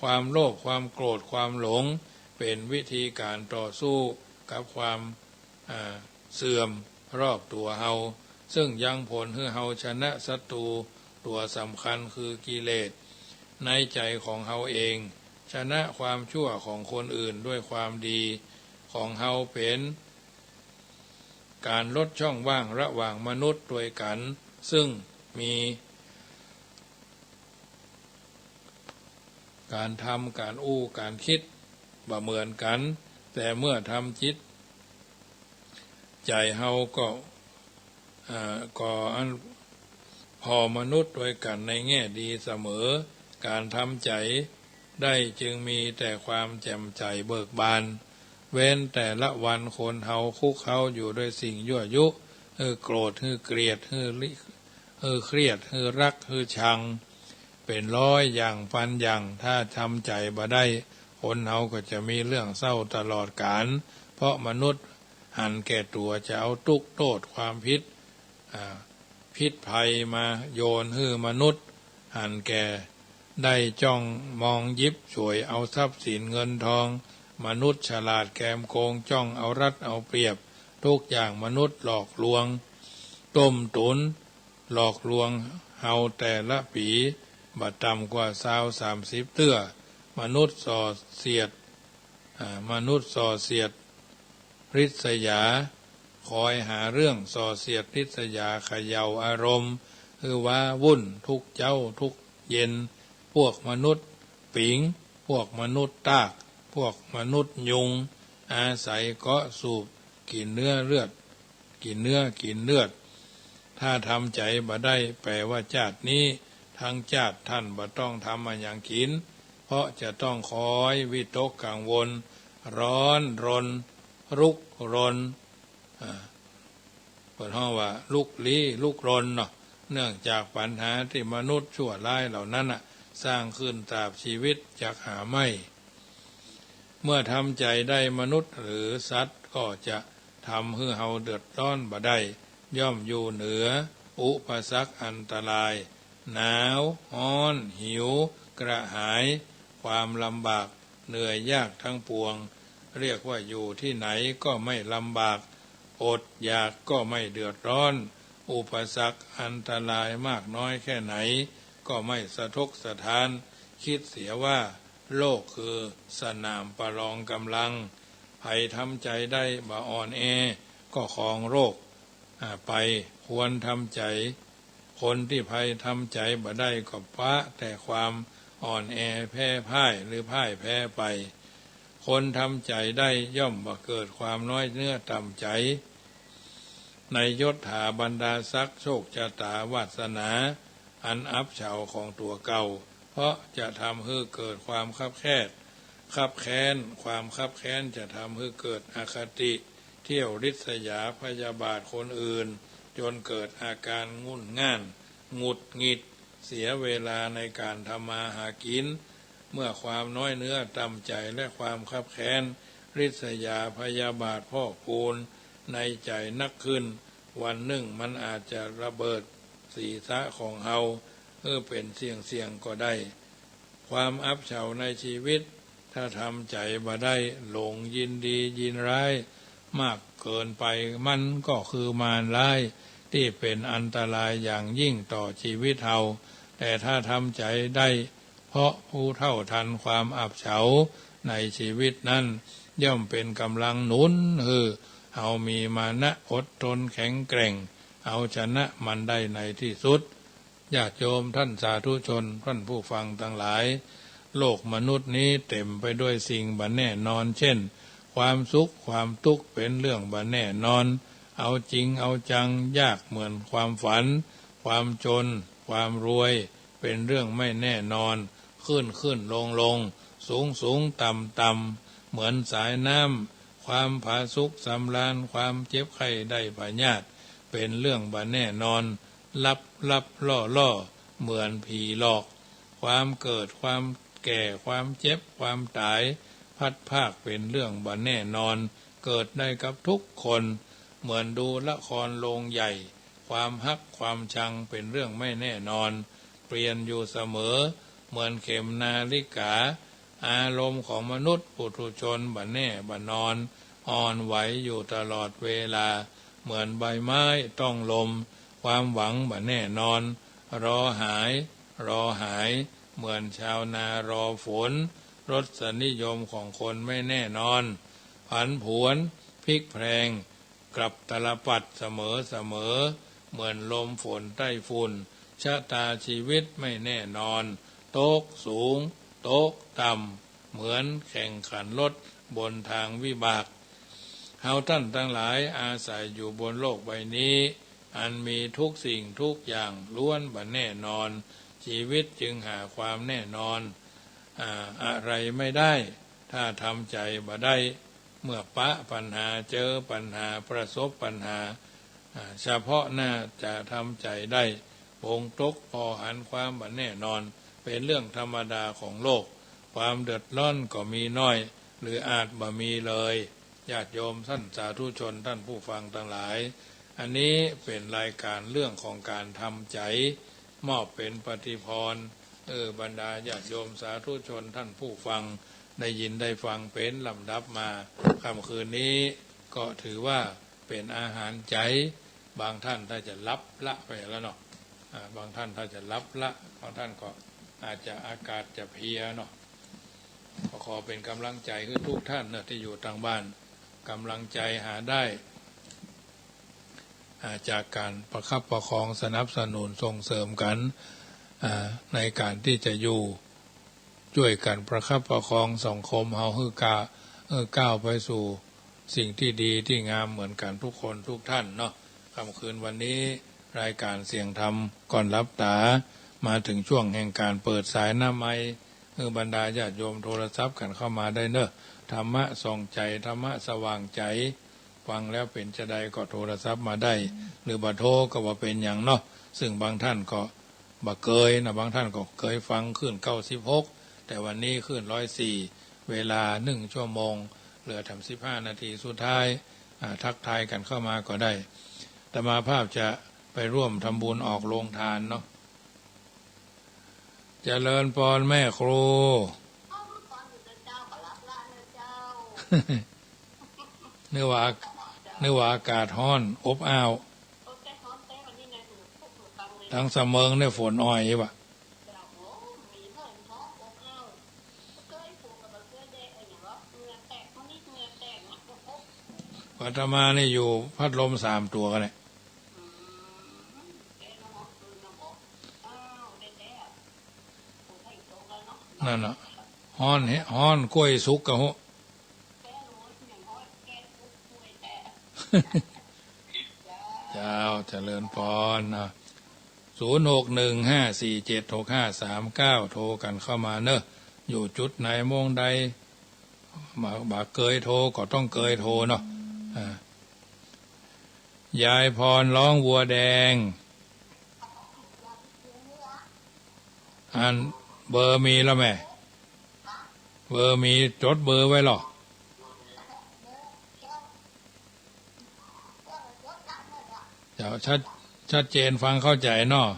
ความโลภความโกรธความหลงเป็นวิธีการต่อสู้กับความเสื่อมรอบตัวเฮาซึ่งยังผลให้เฮาชนะศัตรูตัวสำคัญคือกิเลสในใจของเฮาเองชนะความชั่วของคนอื่นด้วยความดีของเฮาเป็นการลดช่องว่างระหว่างมนุษย์ด้วยกันซึ่งมีการทำการการคิดบ่เหมือนกันแต่เมื่อทำจิตใจเฮาก็พอมนุษย์ด้วยกันในแง่ดีเสมอการทำใจได้จึงมีแต่ความแจ่มใสเบิกบานเว้นแต่ละวันคนเฮาคุกเขาอยู่ด้วยสิ่งยั่วยุโกรธเกลียดเครียดรักชังเป็นร้อยอย่างพันอย่างถ้าทำใจบ่ได้คนเฮาก็จะมีเรื่องเศร้าตลอดกาลเพราะมนุษย์หันแก่ตัวจะเอาทุกข์โทษความพิษภัยมาโยนให้มนุษย์หันแก่ได้จ้องมองยิบฉวยเอาทรัพย์สินเงินทองมนุษย์ฉลาดแกมโกงจ้องเอารัดเอาเปรียบทุกอย่างมนุษย์หลอกลวงต้มตุนหลอกลวงเฮาแต่ละปีบัดต่ำกว่า20-30 เตื้อมนุษย์ส่อเสียดริษยาคอยหาเรื่องส่อเสียดริษยาเขย่าอารมณ์คือว่าวุ่นทุกเจ้าทุกเย็นพวกมนุษย์ปิงพวกมนุษย์ตากพวกมนุษย์ยุงอาศัยเกาะสูบกินเนื้อกินเลือดถ้าทำใจบ่ได้แปลว่าชาตินี้ทั้งชาติท่านบ่ต้องทำมาอย่างกินเพราะจะต้องคอยวิตกกังวลร้อนรนรุกรนเปิดห้องว่าลุกลี้ลุกรนเนาะเนื่องจากปัญหาที่มนุษย์ชั่วร้ายเหล่านั้นสร้างขึ้นตราบชีวิตจากหาไม่เมื่อทำใจได้มนุษย์หรือสัตว์ก็จะทำให้เฮาเดือดร้อนบ่ได้ย่อมอยู่เหนืออุปสรรคอันตรายหนาวร้อนหิวกระหายความลำบากเหนื่อยยากทั้งปวงเรียกว่าอยู่ที่ไหนก็ไม่ลำบากอดอยากก็ไม่เดือดร้อนอุปสรรคอันตรายมากน้อยแค่ไหนก็ไม่สะทกสะท้านคิดเสียว่าโลกคือสนามประลองกำลังภัยทำใจได้บ่อ่อนแอก็ครองโรคไปควรทำใจคนที่ภัยทำใจบ่ได้ก็ปะแต่ความอ่อนแอแพ้พ่ายหรือพ่ายแพ้ไปคนทำใจได้ย่อมบ่เกิดความน้อยเนื้อต่ำใจในยศถาบรรดาศักดิ์โชคชะตาวาสนาอันอับเฉาของตัวเก่าเพราะจะทำให้เกิดความคับแค้นความคับแค้นจะทำให้เกิดอคติเที่ยวริษยาพยาบาทคนอื่นจนเกิดอาการงุ่นง่านหงุดหงิดเสียเวลาในการทำมาหากินเมื่อความน้อยเนื้อต่ำใจและความคับแค้นริษยาพยาบาทพอกพูนในใจนักขึ้นวันหนึ่งมันอาจจะระเบิดศีรษะของเฮาเป็นเสี่ยงก็ได้ความอับเฉาในชีวิตถ้าทำใจบ่ได้หลงยินดียินร้ายมากเกินไปมันก็คือมารร้ายที่เป็นอันตรายอย่างยิ่งต่อชีวิตเฮาแต่ถ้าทำใจได้เพราะผู้เท่าทันความอับเฉาในชีวิตนั้นย่อมเป็นกำลังหนุนเฮามีมานะอดทนแข็งแกร่งเอาชนะมันได้ในที่สุดญาติโยมท่านสาธุชนท่านผู้ฟังทั้งหลาย โลกมนุษย์นี้เต็มไปด้วยสิ่งบ่แน่นอนเช่นความสุขความทุกข์เป็นเรื่องบ่แน่นอนเอาจริงเอาจังยากเหมือนความฝันความจนความรวยเป็นเรื่องไม่แน่นอนขึ้นขึ้นลงลงสูงสูงต่ำต่ำเหมือนสายน้ำความผาสุกสำราญความเจ็บไข้ได้พยาธิเป็นเรื่องบ่แน่นอนลับลับล่อล่อเหมือนผีหลอกความเกิดความแก่ความเจ็บความตายพัดภาคเป็นเรื่องบ่แน่นอนเกิดได้กับทุกคนเหมือนดูละครโรงใหญ่ความฮักความชังเป็นเรื่องไม่แน่นอนเปลี่ยนอยู่เสมอเหมือนเข็มนาฬิกาอารมณ์ของมนุษย์ปุถุชนบ่แน่บ่นอนอ่อนไหวอยู่ตลอดเวลาเหมือนใบไม้ต้องลมความหวังบ่แน่นอนรอหายเหมือนชาวนารอฝนรสนิยมของคนไม่แน่นอนผันผวนพลิกแพลงกลับตลปัดเสมอเหมือนลมฝนใต้ฝุ่นชะตาชีวิตไม่แน่นอนโตกสูงโตกต่ำเหมือนแข่งขันรถบนทางวิบากเฮาท่านทั้งหลายอาศัยอยู่บนโลกใบนี้อันมีทุกสิ่งทุกอย่างล้วนบ่แน่นอนชีวิตจึงหาความแน่นอนอะไรไม่ได้ถ้าทำใจบ่ได้เมื่อปะปัญหาเจอปัญหาประสบปัญหาเฉพาะหน้าจะทำใจได้วงตกพอหันความบ่แน่นอนเป็นเรื่องธรรมดาของโลกความเดือดร้อนก็มีน้อยหรืออาจบ่มีเลยญาติโยมท่านสาธุชนท่านผู้ฟังทั้งหลายอันนี้เป็นรายการเรื่องของการทำใจมอบเป็นปฏิพรบรรดาญาติโยมสาธุชนท่านผู้ฟังได้ยินได้ฟังเป็นลำดับมาค่ำคืนนี้ก็ถือว่าเป็นอาหารใจบางท่านถ้าจะรับละไปแล้วเนาะบางท่านถ้าจะรับละบางท่านก็อาจจะอากาศจะเพลียเนาะขอเป็นกำลังใจให้ทุกท่านนะที่อยู่ทางบ้านกำลังใจหาได้จากการประคับประคองสนับสนุนส่งเสริมกันในการที่จะอยู่ช่วยกันประคับประคองสังคมเฮาให้ก้าวไปสู่สิ่งที่ดีที่งามเหมือนกันทุกคนทุกท่านเนาะค่ำคืนวันนี้รายการเสียงธรรมก่อนรับตามาถึงช่วงแห่งการเปิดสายหน้าไมค์บรรดาญาติโยมโทรศัพท์กันเข้ามาได้เนอะธรรมะส่องใจธรรมะสว่างใจฟังแล้วเป็นจะใดก็โทรศัพท์มาได้หรือบ่โทรก็ว่าเป็นอย่างเนาะซึ่งบางท่านก็บ่เคยนะบางท่านก็เคยฟังขึ้น96แต่วันนี้ขึ้น104เวลา1ชั่วโมงเหลือ15นาทีสุดท้ายทักทายกันเข้ามาก็ได้แต่มาภาพจะไปร่วมทำบุญออกโรงทานเนาะเจริญพรแม่ครูเนื้อว่าอากาศร้อนอบอ้าวทั้งเสมิงเนี่ยฝนอ้อยป่ะอาตมาเนี่ยอยู่พัดลม3 ตัวกันเลยนั่นน่ะฮ้อนกล้วยสุกกะฮะเจ้าเจริญพรนะ0615476539โทรกันเข้ามาเนอะอยู่จุดไหนโมงใดบ่เคยโทรก็ต้องเคยโทรเนาะยายพรร้องวัวแดงอันเบอร์มีแล้วแม่เบอร์มีจดเบอร์ไว้หรอเจ้าชัดเจนฟังเข้าใจเนาะ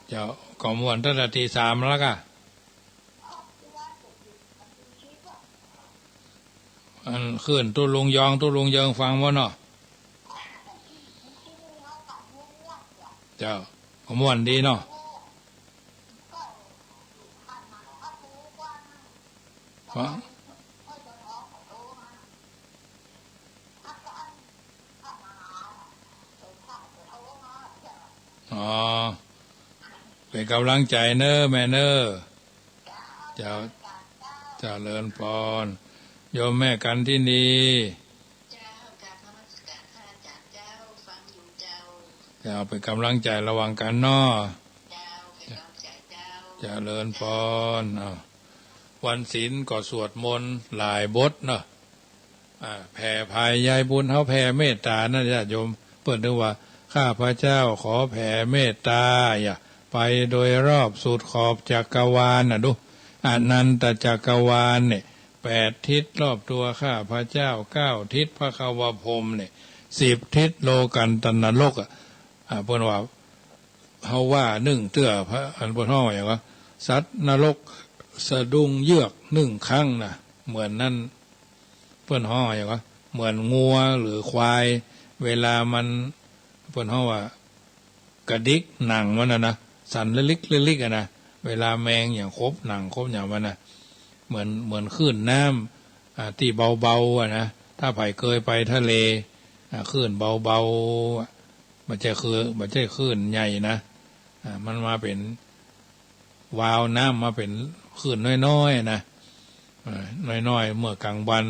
เจ้าก่อมวนตั้งแต่ตี 3แล้วก็อันขึ้นตุลุงยองตุลุงเยิงฟังว่าเนาะเจ้าก่อมวนดีเนาะฟัง อ๋อเป็นกำลังใจเนอะแม่เนอะเจ้าเจริญพรโยมแม่กันที่นี่เจ้ากราบนมัสการพระอาจารย์เจ้าฟังอยู่เจ้าจะเอาเป็นกำลังใจระวังกันเนอะเจ้าเป็นกำลังใจเจ้าเจริญพรวันศีลก็สวดมนต์หลายบทเนาะแผ่ภายยายบุญเขาแผ่เมตตานะญาติโยมเปิดดูว่าข้าพระเจ้าขอแผ่เมตตาอย่าไปโดยรอบสุดขอบจักรวาลนะดูอนันตจักรวาลเนี่ย8 ทิศรอบตัวข้าพระเจ้า9 ทิศพระคาวพรหมเนี่ย10 ทิศโลกันตนรกเพิ่นว่าเขาว่าเตื้อพระอันบนห้องอย่างว่าสัตว์นรกสะดุ้งเยือกครั้งนะเหมือนนั่นเพิ่นห้องอย่างว่าเหมือนงัวหรือควายเวลามันเพิ่นห้องว่ากระดิกหนังมันนะสั่นเล็กๆนะเวลาแมงอย่างครบหนังครบอย่างมันนะเหมือนคลื่นน้ำที่เบาๆนะถ้าไผ่เคยไปทะเลคลื่นเบาๆมันจะคลื่นใหญ่นะมันมาเป็นวาวน้ำมาเป็นคลื่นน้อยๆนะน้อยๆเมื่อกลางวัน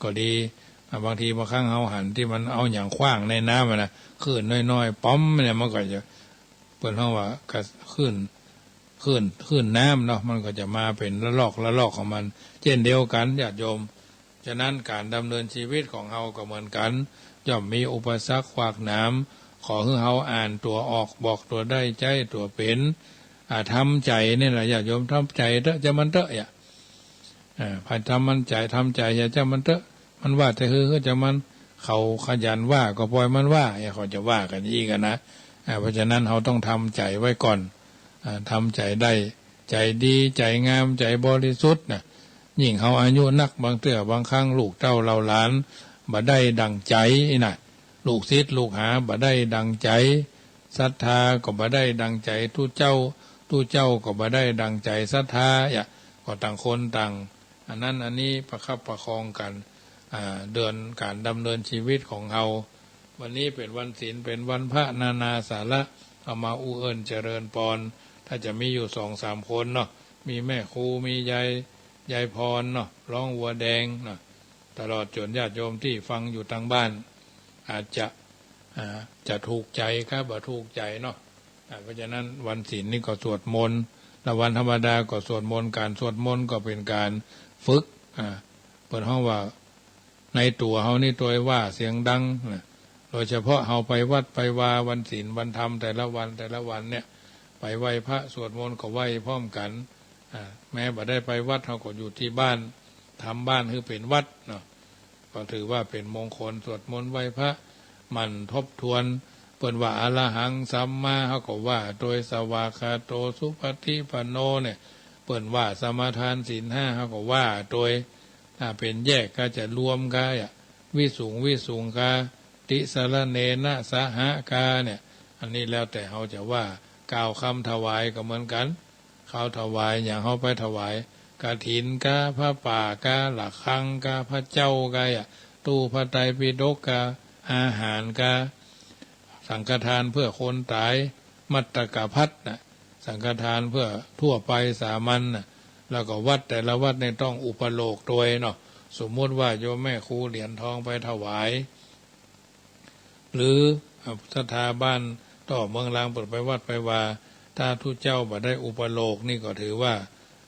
ก็ดีบางทีบางครั้งเอาหันที่มันเอาอย่างขว้างในน้ำนะคลื่นน้อยๆป้อมเนี่ยมันก็จะเปิดห้องว่าคลื่นน้ำเนาะมันก็จะมาเป็นละลอกของมันเช่นเดียวกันญาติโยมฉะนั้นการดำเนินชีวิตของเราก็เหมือนกันย่อมมีอุปสรรคขวากหนามขอให้เราอ่านตัวออกบอกตัวได้ใจตัวเป็นทำใจนี่แหละญาติโยมทำใจเถอะจะมันเถอะพายทำมันใจทำใจอย่าจะมันเถอะมันว่าแต่คือจะมันเขาขยันว่าก็ปล่อยมันว่าอย่าเขาจะว่ากันอีกนะเพราะฉะนั้นเราต้องทำใจไว้ก่อนทำใจได้ใจดีใจงามใจบริสุทธิ์นะยิ่งเขาอายุนักบางเตื้อบางครั้งลูกเต้าเราหลานบ่ได้ดังใจนะลูกศิษย์ลูกหาบ่ได้ดังใจศรัทธาก็บ่ได้ดังใจทุเจ้าก็บ่ได้ดังใจศรัทธาก็ต่างคนต่างอันนั้นอันนี้ประคับประคองกันเดินการดำเนินชีวิตของเราวันนี้เป็นวันศีลเป็นวันพระนาสาระเอามาอุเอิญเจริญปอนถ้าจะมีอยู่2-3 คนเนาะมีแม่ครูมียายพรเนาะร้องวัวแดงเนาะตลอดจนญาติโยมที่ฟังอยู่ทางบ้านอาจจะถูกใจครับบ่ถูกใจเนาะเพราะฉะนั้นวันศีลนี่ก็สวดมนต์และวันธรรมดาก็สวดมนต์การสวดมนต์ก็เป็นการฝึกเปิดห้องว่าในตัวเฮานี่ตัวว่าเสียงดังโดยเฉพาะเฮาไปวัดไปวาวันศีลวันธรรมแต่ละวันเนี่ยไปไหว้พระสวดมนต์ก็ไหว้พร้อมกันแม้บ่ได้ไปวัดเฮาก็อยู่ที่บ้านทำบ้านคือเป็นวัดเนาะก็ถือว่าเป็นมงคลสวดมนต์ไหว้พระมันทบทวนเปิ่นว่าอรหังสัมมาเฮาก็ว่าโดยสวากขาโตสุปฏิปันโนเนี่ยเปิ่นว่าสมาทานศีล5เฮาก็ว่าโดยถ้าเป็นแยกก็จะรวมกันวิสุงกาติสรเนนะสหกาเนี่ยอันนี้แล้วแต่เฮาจะว่ากล่าวคำถวายก็เหมือนกันเขาถวายอย่างเฮาไปถวายกฐินกาพระป่ากาหลักคังกาพระเจ้ากาตู้พระไตรปิฎกกาอาหารกาสังฆทานเพื่อคนตายมัตตกพัฒนะสังฆทานเพื่อทั่วไปสามัญนะแล้วก็วัดแต่ละวัดในต้องอุปโลกโดยเนาะสมมติว่าโยมแม่ครูเหรียญทองไปถวายหรือสถาบันต่อเมืองลางเปิดไปวัดไปว่าถ้าทุเจ้าบ่ได้อุปโลกนี่ก็ถือว่า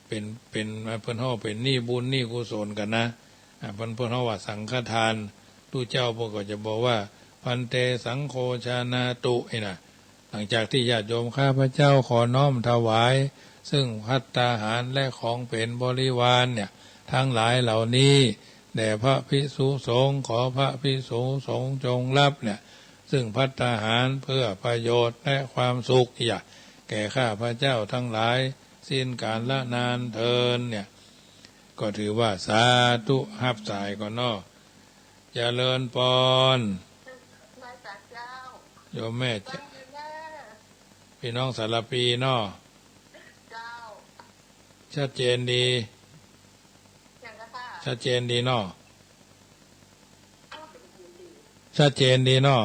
เป็นเพิ่นเฮาเป็นหนี้บุญหนี้กุศลกันนะเพิ่นเฮาว่าสังฆทานทุเจ้าพวกก็จะบอกว่าพันเตสังโฆชานาตุนะหลังจากที่ญาติโยมข้าพเจ้าขอน้อมถวายซึ่งภัตตาหารและของเป็นบริวารเนี่ยทั้งหลายเหล่านี้แด่พระภิกษุสงฆ์ขอพระภิกษุสงฆ์จงรับเนี่ยซึ่งภัตตาหารเพื่อประโยชน์และความสุขแก่ข้าพเจ้าทั้งหลายสิ้นการละนานเทินเนี่ยก็ถือว่าสาธุฮับสายก่อนเนาะเจริญปอนโยมแม่พี่น้องสารพีเนาะชัดเจนดีชัดเจนดีเนาะชัดเจนดีเนาะ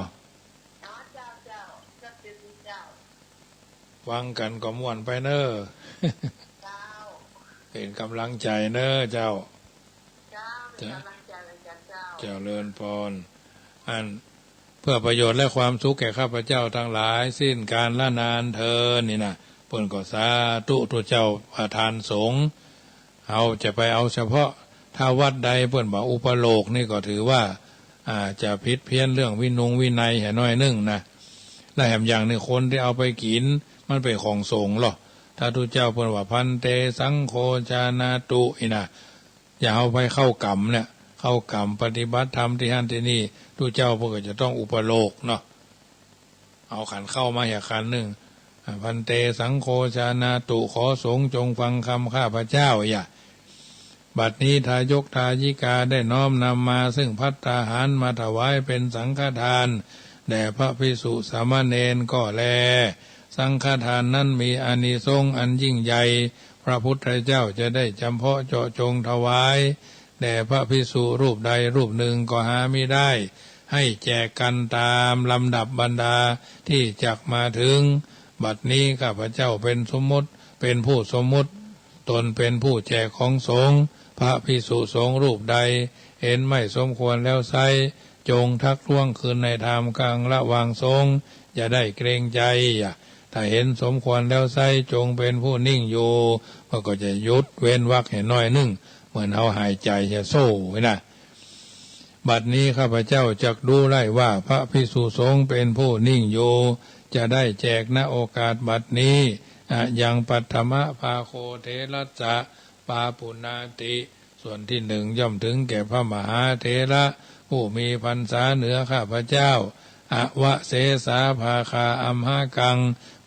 ฟังกันก็ม่วนไปเนอ เจ้า เป็นกำลังใจเนอเจ้า เจ้าเป็นกำลังใจเลยจ้ะเจ้า เจริญพรอันเพื่อประโยชน์และความสุขแก่ข้าพเจ้าทั้งหลายสิ้นการละนานเทินนี่นะเพิ่นก็สาธุตัวเจ้าประธานสงฆ์เอาจะไปเอาเฉพาะถ้าวัดใดเพิ่นบอกอุปโลกนี่ก็ถือว่าจะผิดเพี้ยนเรื่องวินัยแห่น้อยนึงนะและแถมอย่างนึงคนที่เอาไปกินมันเป็นของสงฆ์หรอถ้าทุเจ้าเพิ่นว่าพันเตสังโฆจานาตุอีนะอย่าเอาไปเข้ากรรมเนี่ยเข้ากรรมปฏิบัติธรรมที่นั่นที่นี่ทุเจ้าเพิ่นก็จะต้องอุปโลกเนาะเอาขันเข้ามาอย่างขันหนึ่งพันเตสังโฆจานาตุขอสงฆ์จงฟังคำข้าพเจ้าอย่าบัดนี้ทายกทายิกาได้น้อมนำมาซึ่งภัตตาหารมาถวายเป็นสังฆทานแด่พระภิกษุสามเณรก็แลสังฆทานนั้นมีอานิสงส์อันยิ่งใหญ่พระพุทธเจ้าจะได้จำเพาะเจาะจงถวายแด่พระภิกษุรูปใดรูปหนึ่งก็หาไม่ได้ให้แจกกันตามลำดับบรรดาที่จักมาถึงบัดนี้ข้าพเจ้าเป็นสมมติเป็นผู้สมมติตนเป็นผู้แจกของสงฆ์พระภิกษุสงฆ์รูปใดเห็นไม่สมควรแล้วไซจงทักท้วงคืนในธรรมกลางระหว่างสงฆ์อย่าได้เกรงใจถ้าเห็นสมควรแล้วไซจงเป็นผู้นิ่งอยู่ก็จะยุดเว้นวรรคให้น้อยนึงเหมือนเอาหายใจจะโซ่ไว้นะบัดนี้ข้าพเจ้าจักดูไล่ว่าพระภิกษุสงฆ์เป็นผู้นิ่งอยู่จะได้แจกณโอกาสบัดนี้ยังปัตถมภาโคเทระจะปาปุนาติส่วนที่หนึ่งย่อมถึงแก่พระมหาเถระผู้มีพรรษาเหนือข้าพเจ้าอวเสสาภาคาอัมหากัง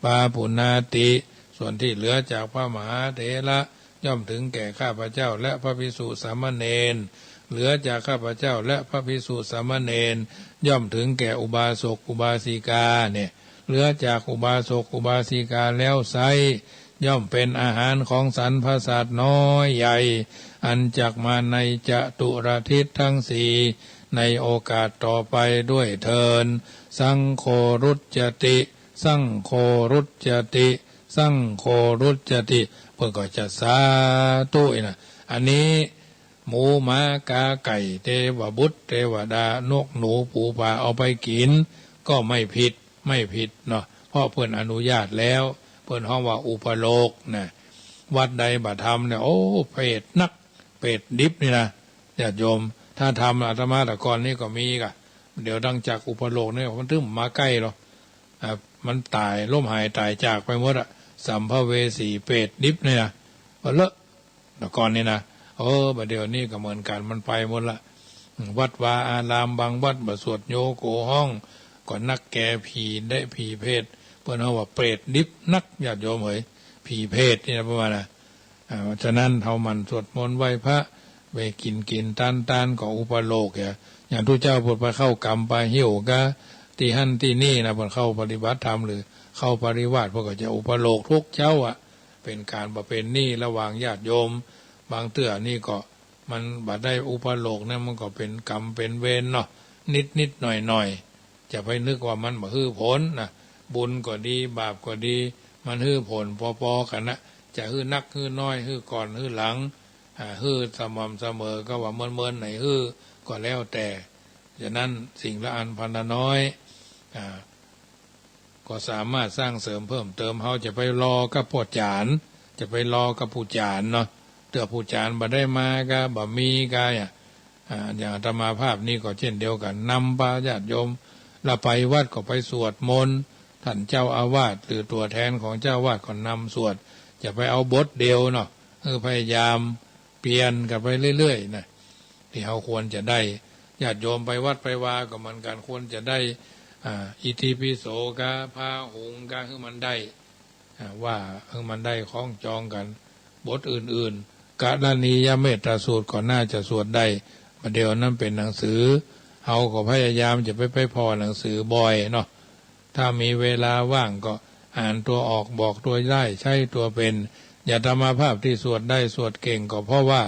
ปาปุนาติส่วนที่เหลือจากพระมหาเถระย่อมถึงแก่ข้าพเจ้าและพระภิกษุสามเณรเหลือจากข้าพเจ้าและพระภิกษุสามเณรย่อมถึงแก่อุบาสกอุบาสิกาเนี่ยเหลือจากอุบาสกอุบาสิกาแล้วไซย่อมเป็นอาหารของสรรพสัตว์น้อยใหญ่อันจักมาในจตุรทิศทั้งสี่ในโอกาสต่อไปด้วยเทินสังโฆรุจจติสังโฆรุจจติสังโฆรุจจติเพื่อก็จะสาธุนะอันนี้หมูหมากาไก่เทวบุตรเทวดานกหนูปูปลาเอาไปกินก็ไม่ผิดเนาะเพราะเพื่อนอนุญาตแล้วเพื่อนห้องว่าอุปโลกนะวัดใดบัดทำเนี่ยโอ้เป็ดนักเป็ดดิบนี่นะญาติโยมถ้าทำอาตมาแต่ก่อนนี่ก็มีกะเดี๋ยวดังจากอุปโลกเนี่ยมันถึงมาใกล้หรอมันตายล้มหายตายจากไปหมดอะสัมภเวสีเป็ดดิบเนี่ยนะเลอะแต่ก่อนนี่นะบัดเดี๋ยวนี้ก็เหมือนกันมันไปหมดละวัดวาอารามบางวัดบสวดโยโกห้องก็นักแก่ผีได้ผีเพศเพื่อนเขาว่าเปรตดิบนักญาติโยมเอ๋ยผีเพศนี่นะประมาณนะฉะนั้นเท่ามันสวดมนต์ไหว้พระไปกินตานของอุปโลกอย่างทุกเจ้าพูดไปเข้ากรรมไปหิวกะที่หั่นที่นี่นะเพื่อนเข้าปฏิบัติธรรมหรือเข้าปริวาสเพื่อก็จะอุปโลกทุกเจ้าเป็นการประเป็นนี่ระหว่างญาติโยมบางเตื้อนี่ก็มันบัดได้อุปโลกนั่นมันก็เป็นกรรมเป็นเวรเนาะนิดหน่อยจะไปนึกว่ามันมาฮื้อผลนะบุญก็ดีบาปก็ดีมันฮื้อผลพอๆกันนะจะฮื้อนักฮื้อน้อยฮื้อก่อนฮื้อหลังฮื้อสม่ำเสมอก็ว่าเมินไหนฮื้อก็แล้วแต่ฉะนั้นสิ่งละอันพันละน้อยก็สามารถสร้างเสริมเพิ่มเติมเขาจะไปรอกับพ่อจานจะไปรอกับผู้จานเนาะเตื้อผู้จานบ่ได้มาก็บ่มีก็อย่างอาตมาภาพนี้ก็เช่นเดียวกันนำพาญาติโยมละไปวัดก็ไปสวดมนต์ท่านเจ้าอาวาสหรือตัวแทนของเจ้าวาดก็นำสวดจะไปเอาบทเดียวเนาะพยายามเปลี่ยนกันไปเรื่อยๆนะที่เขาควรจะได้ญาติโยมไปวัดไปวาก็มันการควรจะได้อิติปิโสกะพาหุงกะคือมันได้ว่ามันได้คล้องจองกันบทอื่นๆกะดานียเมตตาสูตรก่อนหน้าจะสวดได้ประเดี๋ยวนั้นเป็นหนังสือเอาก็พยายามจะไปพอหนังสือบ่อยเนาะถ้ามีเวลาว่างก็อ่านตัวออกบอกตัวได้ใช้ตัวเป็นอย่าธรรมภาพที่สวดได้สวดเก่งก็เพราะว่า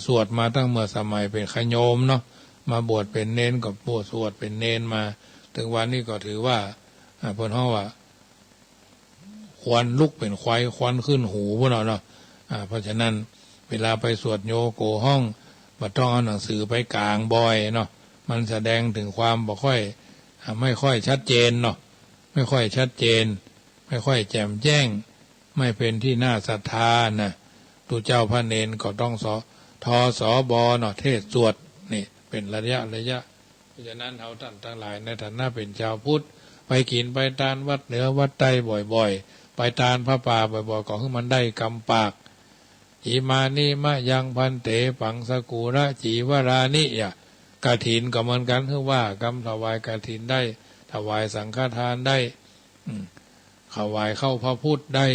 สวดมาตั้งเมื่อสมัยเป็นขโยมเนาะมาบวชเป็นเน้นกับบวชสวดเป็นเน้นมาถึงวันนี้ก็ถือว่าพลห้องว่า ควันลุกเป็นไฟควันขึ้นหูพวกเราเนาะเพราะฉะนั้นเวลาไปสวดโยโกห้องบ่ต้องเอาหนังสือไปกลางบ่อยเนาะมันแสดงถึงความไม่ค่อยชัดเจนเนาะไม่ค่อยชัดเจนไม่ค่อยแจ่มแจ้งไม่เป็นที่น่าศรัทธานะตูเจ้าพระเนนก็ต้องทสบเนาะเทศสวดนี่เป็นระยะเพราะฉะนั้นเราท่านทั้งหลายในฐานะเป็นชาวพุทธไปกินไปตานวัดเหนือวัดใต้บ่อยๆไปตานพระป่าบ่อยๆก็ให้มันได้กำปากอิมานิมะยังพันเตปังสกุระจีวรานิกฐินก็เหมือนกันคือว่ากำถวายกฐินได้ถวายสังฆทานได้ถวายเข้าพระพุทธได้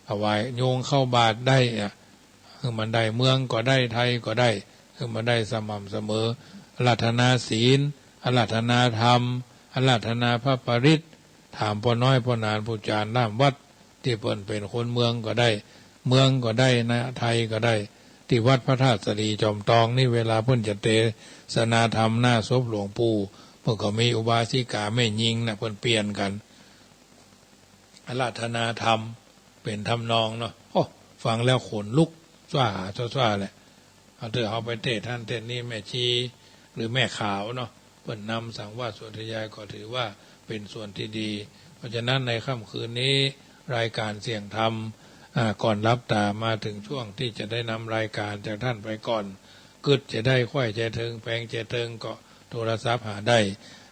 ถวายโยงเข้าบาตรได้คือมันได้เมืองก็ได้ไทยก็ได้คือมันได้สม่ำเสมออาราธนาศีลอาราธนาธรรมอาราธนาพระปริตรถามพ่อน้อยพ่อนานผู้จารน้ำวัดที่เพิ่นเป็นคนเมืองก็ได้เมืองก็ได้นะไทยก็ได้ที่วัดพระธาตุสรีจอมตองนี่เวลาเพิ่นจะเทศนาธรรมหน้าศพหลวงปู่เพิ่นก็มีอุบาสิกาแม่ยิงนะเพิ่นเปลี่ยนกันอาราธนาธรรมเป็นทำนองเนาะโอ้ฟังแล้วขนลุกซ่าแหละเอาเถอะเอาไปเทศท่านเทศนี่แม่ชีหรือแม่ขาวเนาะเพิ่นนำสังวาสสนธยายก็ถือว่าเป็นส่วนที่ดีเพราะฉะนั้นในค่ำคืนนี้รายการเสี่ยงธรรมก่อนรับตามาถึงช่วงที่จะได้นำรายการจากท่านไปก่อนกึดจะได้ค่อยใจเทิงแปลงใจเทิงก็โทรศัพท์หาได้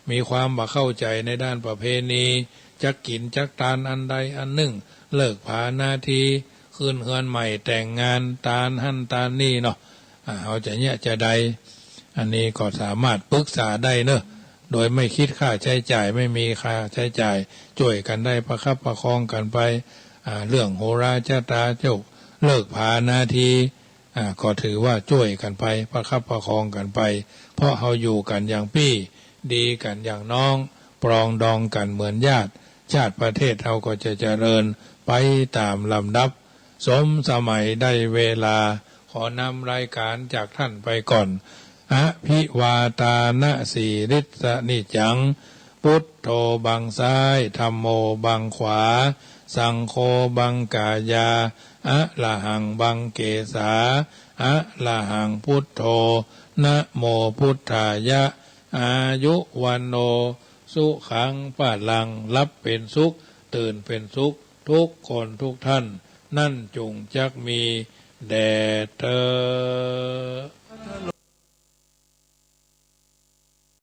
มีความบ่เข้าใจในด้านประเพณีจักกินจักตานอันใดอันหนึ่งเลิกผานาทีคืนเฮือนใหม่แต่งงานตานหั่นตานนี่เนาะเอาจะเนี่ยจะใดอันนี้ก็สามารถปรึกษาได้เนอะโดยไม่คิดค่าใช้จ่ายไม่มีค่าใช้จ่ายช่วยกันได้ประคับประคองกันไปเรื่องโหราชะตาเจ้าเลิกผานาทีก็ถือว่าช่วยกันไปประคับประคองกันไปเพราะเราอยู่กันอย่างพี่ดีกันอย่างน้องปรองดองกันเหมือนญาติชาติประเทศเราก็จะเจริญไปตามลำดับสมสมัยได้เวลาขอนำรายการจากท่านไปก่อนอภิวาตานะสีริสนิจังพุทโธบังซ้ายธัมโมบังขวาสังโฆบังกายาอะระหังบังเกสาอะระหังพุทโธนะโมพุทธายะอายุวันโนสุขังปะลังรับเป็นสุขตื่นเป็นสุขทุกคนทุกท่านนั่นจงจักมีแด่เธอ